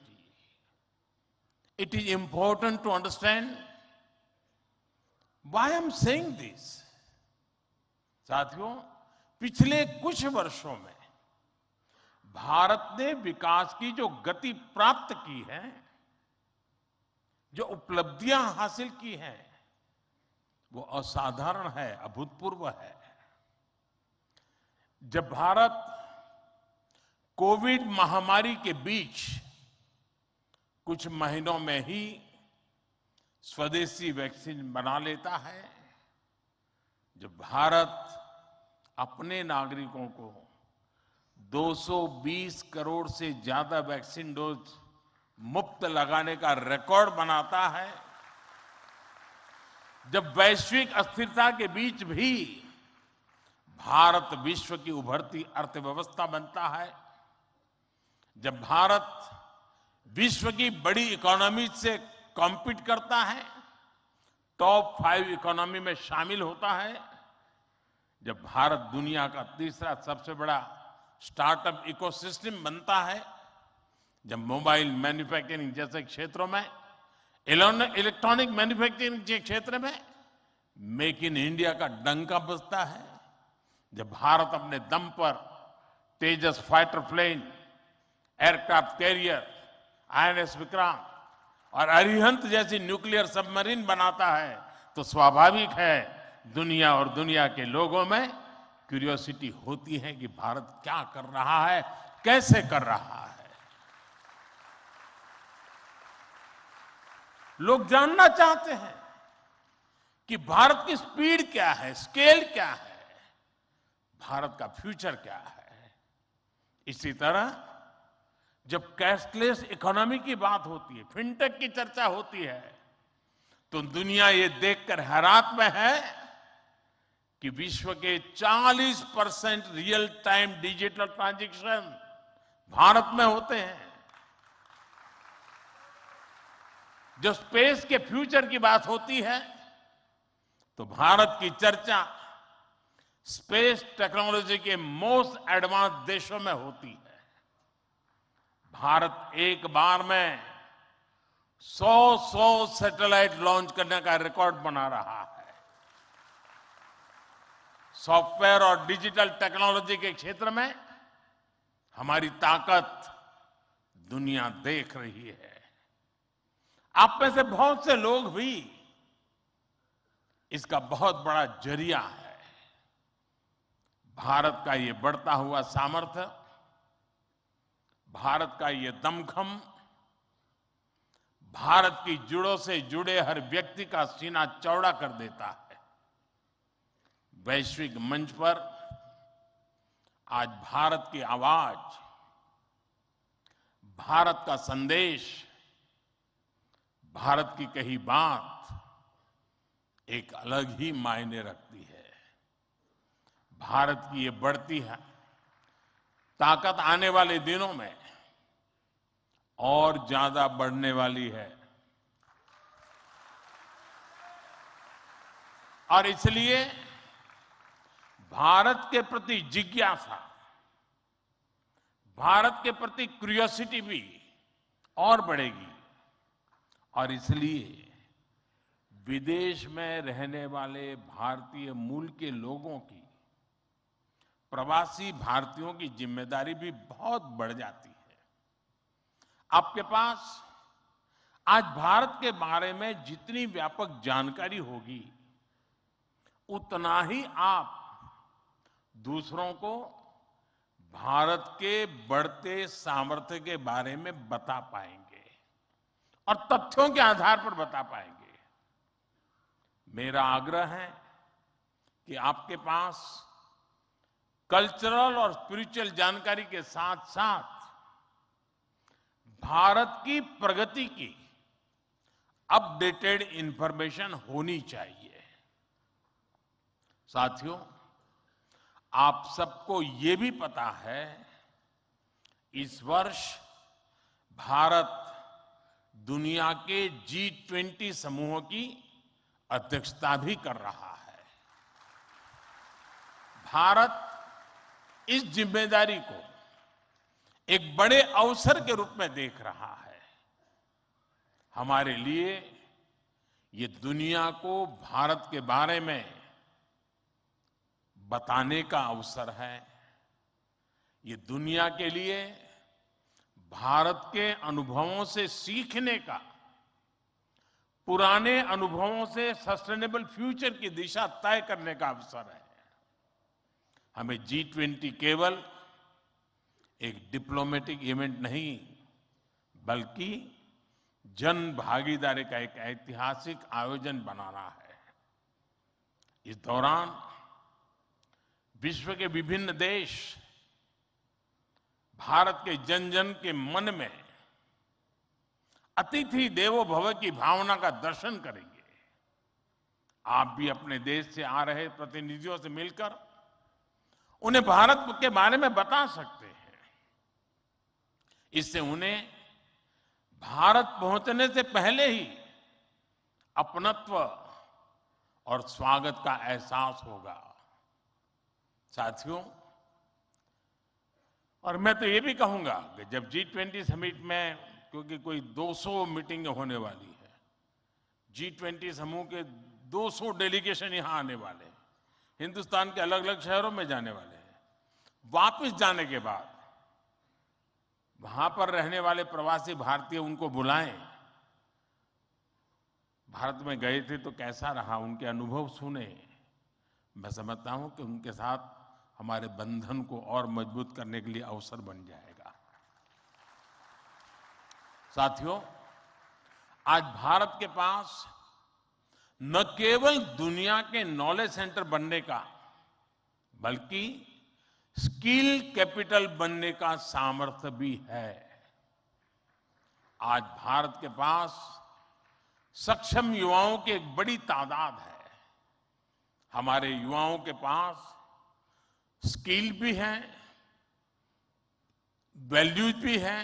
It is important to understand why I'm saying this. साथियों, पिछले कुछ वर्षों में भारत ने विकास की जो गति प्राप्त की है, जो उपलब्धियां हासिल की हैं, वो असाधारण है, अभूतपूर्व है। जब भारत कोविड महामारी के बीच कुछ महीनों में ही स्वदेशी वैक्सीन बना लेता है, जब भारत अपने नागरिकों को 220 करोड़ से ज्यादा वैक्सीन डोज मुफ्त लगाने का रिकॉर्ड बनाता है, जब वैश्विक अस्थिरता के बीच भी भारत विश्व की उभरती अर्थव्यवस्था बनता है, जब भारत विश्व की बड़ी इकोनॉमी से कॉम्पीट करता है, टॉप 5 इकोनॉमी में शामिल होता है, जब भारत दुनिया का तीसरा सबसे बड़ा स्टार्टअप इकोसिस्टम बनता है, जब मोबाइल मैन्युफैक्चरिंग जैसे क्षेत्रों में, इलेक्ट्रॉनिक मैन्युफैक्चरिंग के क्षेत्र में मेक इन इंडिया का डंका बजता है, जब भारत अपने दम पर Tejas fighter plane, aircraft carrier, INS Vikrant और अरिहंत जैसी न्यूक्लियर सबमरीन बनाता है, तो स्वाभाविक है दुनिया और दुनिया के लोगों में क्यूरियोसिटी होती है कि भारत क्या कर रहा है, कैसे कर रहा है। लोग जानना चाहते हैं कि भारत की स्पीड क्या है, स्केल क्या है, भारत का फ्यूचर क्या है। इसी तरह जब कैशलेस इकोनॉमी की बात होती है, फिनटेक की चर्चा होती है, तो दुनिया ये देखकर हैरान में है कि विश्व के 40% real time digital transaction Bharat में होते हैं। जो स्पेस के फ्यूचर की बात होती है तो भारत की चर्चा स्पेस टेक्नोलॉजी के मोस्ट एडवांस देशों में होती है। भारत एक बार में 100 सैटेलाइट लॉन्च करने का रिकॉर्ड बना रहा है। सॉफ्टवेयर और डिजिटल टेक्नोलॉजी के क्षेत्र में हमारी ताकत दुनिया देख रही है। आप में से बहुत से लोग भी इसका बहुत बड़ा जरिया है। भारत का ये बढ़ता हुआ सामर्थ्य, भारत का ये दमखम, भारत की जड़ों से जुड़े हर व्यक्ति का सीना चौड़ा कर देता है। वैश्विक मंच पर आज भारत की आवाज, भारत का संदेश, भारत की कही बात एक अलग ही मायने रखती है। भारत की ये बढ़ती है ताकत आने वाले दिनों में और ज्यादा बढ़ने वाली है। और इसलिए भारत के प्रति जिज्ञासा, भारत के प्रति क्यूरियोसिटी भी और बढ़ेगी। और इसलिए विदेश में रहने वाले भारतीय मूल के लोगों की, प्रवासी भारतीयों की जिम्मेदारी भी बहुत बढ़ जाती है। आपके पास आज भारत के बारे में जितनी व्यापक जानकारी होगी, उतना ही आप दूसरों को भारत के बढ़ते सामर्थ्य के बारे में बता पाएंगे और तथ्यों के आधार पर बता पाएंगे। मेरा आग्रह है कि आपके पास कल्चरल और स्पिरिचुअल जानकारी के साथ साथ भारत की प्रगति की अपडेटेड इंफॉर्मेशन होनी चाहिए। साथियों, आप सबको ये भी पता है, इस वर्ष भारत दुनिया के G20 समूह की अध्यक्षता भी कर रहा है। भारत इस जिम्मेदारी को एक बड़े अवसर के रूप में देख रहा है। हमारे लिए ये दुनिया को भारत के बारे में बताने का अवसर है। ये दुनिया के लिए भारत के अनुभवों से सीखने का, पुराने अनुभवों से सस्टेनेबल फ्यूचर की दिशा तय करने का अवसर है। हमें G20 केवल एक डिप्लोमेटिक इवेंट नहीं, बल्कि जन भागीदारी का एक ऐतिहासिक आयोजन बनाना है। इस दौरान विश्व के विभिन्न देश भारत के जन जन के मन में अतिथि देवो भव की भावना का दर्शन करेंगे। आप भी अपने देश से आ रहे प्रतिनिधियों से मिलकर उन्हें भारत के बारे में बता सकते हैं। इससे उन्हें भारत पहुंचने से पहले ही अपनत्व और स्वागत का एहसास होगा। साथियों, और मैं तो ये भी कहूंगा कि जब G20 समिट में, क्योंकि कोई 200 मीटिंग होने वाली है, G20 समूह के 200 डेलीगेशन यहां आने वाले हैं, हिंदुस्तान के अलग अलग शहरों में जाने वाले हैं। वापस जाने के बाद वहां पर रहने वाले प्रवासी भारतीय उनको बुलाएं, भारत में गए थे तो कैसा रहा, उनके अनुभव सुने। मैं समझता हूं कि उनके साथ हमारे बंधन को और मजबूत करने के लिए अवसर बन जाएगा। साथियों, आज भारत के पास न केवल दुनिया के नॉलेज सेंटर बनने का, बल्कि स्किल कैपिटल बनने का सामर्थ्य भी है। आज भारत के पास सक्षम युवाओं की एक बड़ी तादाद है। हमारे युवाओं के पास स्किल भी है, वैल्यूज भी है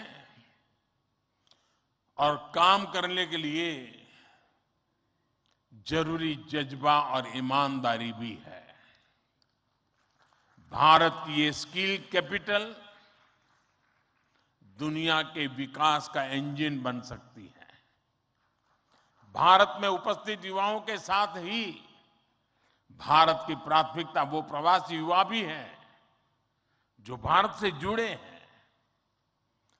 और काम करने के लिए जरूरी जज्बा और ईमानदारी भी है। भारत की ये स्किल कैपिटल दुनिया के विकास का इंजन बन सकती है। भारत में उपस्थित युवाओं के साथ ही भारत की प्राथमिकता वो प्रवासी युवा भी हैं जो भारत से जुड़े हैं।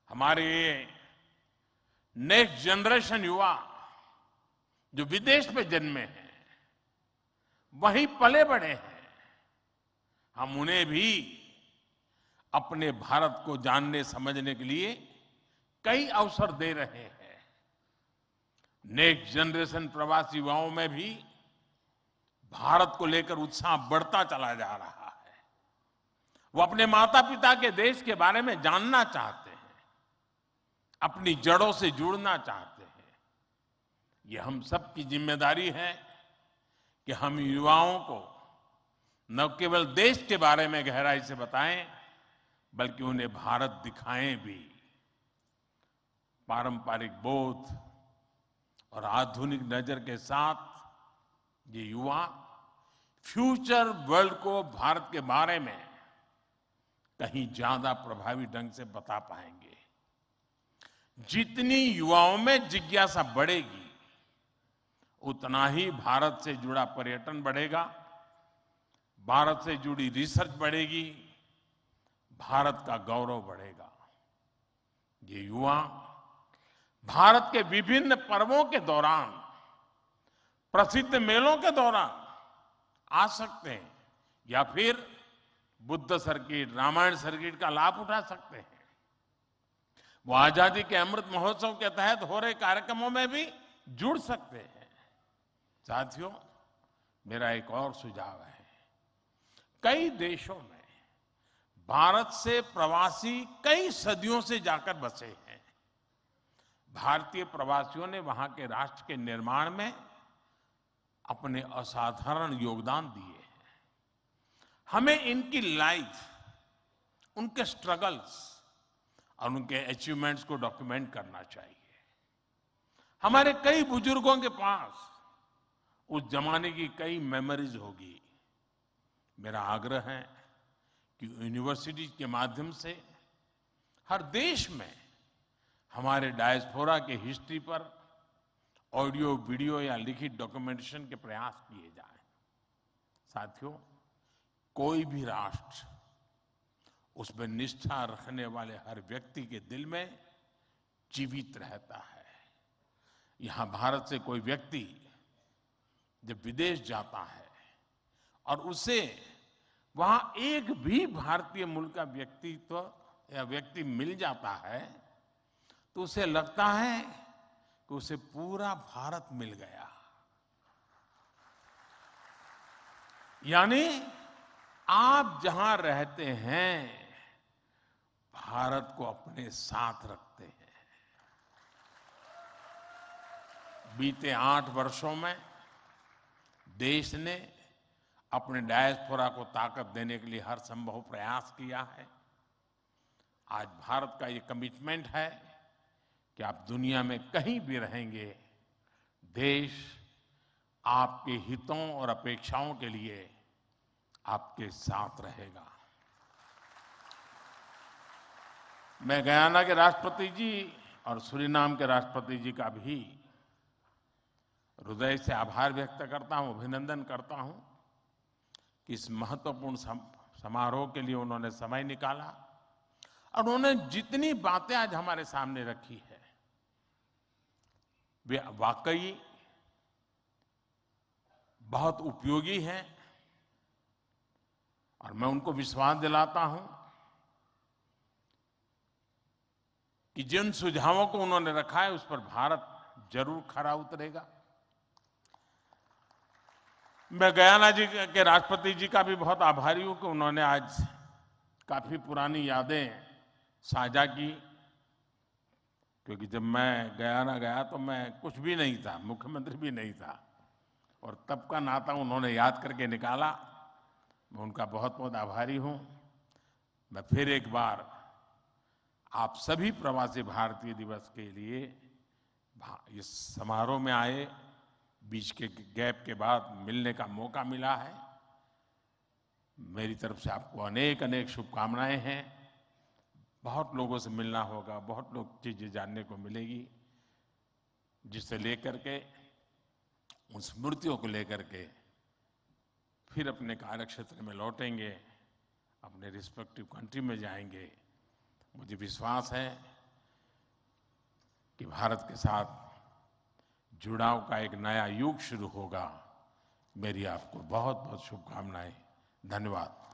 हमारे नेक्स्ट जनरेशन युवा जो विदेश में जन्मे हैं, वहीं पले बड़े हैं, हम उन्हें भी अपने भारत को जानने समझने के लिए कई अवसर दे रहे हैं। नेक्स्ट जनरेशन प्रवासी युवाओं में भी भारत को लेकर उत्साह बढ़ता चला जा रहा है। वो अपने माता पिता के देश के बारे में जानना चाहते हैं, अपनी जड़ों से जुड़ना चाहते हैं। ये हम सब की जिम्मेदारी है कि हम युवाओं को न केवल देश के बारे में गहराई से बताएं, बल्कि उन्हें भारत दिखाएं भी। पारंपरिक बोध और आधुनिक नजर के साथ ये युवा फ्यूचर वर्ल्ड को भारत के बारे में कहीं ज्यादा प्रभावी ढंग से बता पाएंगे। जितनी युवाओं में जिज्ञासा बढ़ेगी, उतना ही भारत से जुड़ा पर्यटन बढ़ेगा, भारत से जुड़ी रिसर्च बढ़ेगी, भारत का गौरव बढ़ेगा। ये युवा भारत के विभिन्न पर्वों के दौरान, प्रसिद्ध मेलों के दौरान आ सकते हैं या फिर बुद्ध सर्किट, रामायण सर्किट का लाभ उठा सकते हैं। वो आजादी के अमृत महोत्सव के तहत हो रहे कार्यक्रमों में भी जुड़ सकते हैं। साथियों, मेरा एक और सुझाव है। कई देशों में भारत से प्रवासी कई सदियों से जाकर बसे हैं। भारतीय प्रवासियों ने वहां के राष्ट्र के निर्माण में अपने असाधारण योगदान दिए हैं। हमें इनकी लाइफ, उनके स्ट्रगल्स और उनके अचीवमेंट्स को डॉक्यूमेंट करना चाहिए। हमारे कई बुजुर्गों के पास उस जमाने की कई मेमोरीज होगी। मेरा आग्रह है कि यूनिवर्सिटी के माध्यम से हर देश में हमारे डायस्पोरा के हिस्ट्री पर ऑडियो, वीडियो या लिखित डॉक्यूमेंटेशन के प्रयास किए जाएं। साथियों, कोई भी राष्ट्र उसमें निष्ठा रखने वाले हर व्यक्ति के दिल में जीवित रहता है। यहां भारत से कोई व्यक्ति जब विदेश जाता है और उसे वहां एक भी भारतीय मूल का व्यक्तित्व या व्यक्ति मिल जाता है, तो उसे लगता है कि उसे पूरा भारत मिल गया। यानी आप जहां रहते हैं, भारत को अपने साथ रखते हैं। बीते 8 वर्षों में देश ने अपने डायस्पोरा को ताकत देने के लिए हर संभव प्रयास किया है। आज भारत का ये कमिटमेंट है कि आप दुनिया में कहीं भी रहेंगे, देश आपके हितों और अपेक्षाओं के लिए आपके साथ रहेगा। मैं गयाना के राष्ट्रपति जी और सूरीनाम के राष्ट्रपति जी का भी हृदय से आभार व्यक्त करता हूं, अभिनंदन करता हूं कि इस महत्वपूर्ण समारोह के लिए उन्होंने समय निकाला और उन्होंने जितनी बातें आज हमारे सामने रखी है, वे वाकई बहुत उपयोगी हैं। और मैं उनको विश्वास दिलाता हूं कि जिन सुझावों को उन्होंने रखा है, उस पर भारत जरूर खरा उतरेगा। मैं गयाना जी के राष्ट्रपति जी का भी बहुत आभारी हूं कि उन्होंने आज काफी पुरानी यादें साझा की। क्योंकि जब मैं गया तो मैं कुछ भी नहीं था, मुख्यमंत्री भी नहीं था, और तब का नाता उन्होंने याद करके निकाला। मैं उनका बहुत बहुत आभारी हूँ। मैं फिर एक बार आप सभी प्रवासी भारतीय दिवस के लिए इस समारोह में आए, बीच के गैप के बाद मिलने का मौका मिला है। मेरी तरफ से आपको अनेक अनेक शुभकामनाएं हैं। बहुत लोगों से मिलना होगा, बहुत लोग चीजें जानने को मिलेगी, जिसे लेकर के, उन स्मृतियों को लेकर के फिर अपने कार्यक्षेत्र में लौटेंगे, अपने रिस्पेक्टिव कंट्री में जाएंगे। मुझे विश्वास है कि भारत के साथ जुड़ाव का एक नया युग शुरू होगा। मेरी आपको बहुत बहुत शुभकामनाएं। धन्यवाद।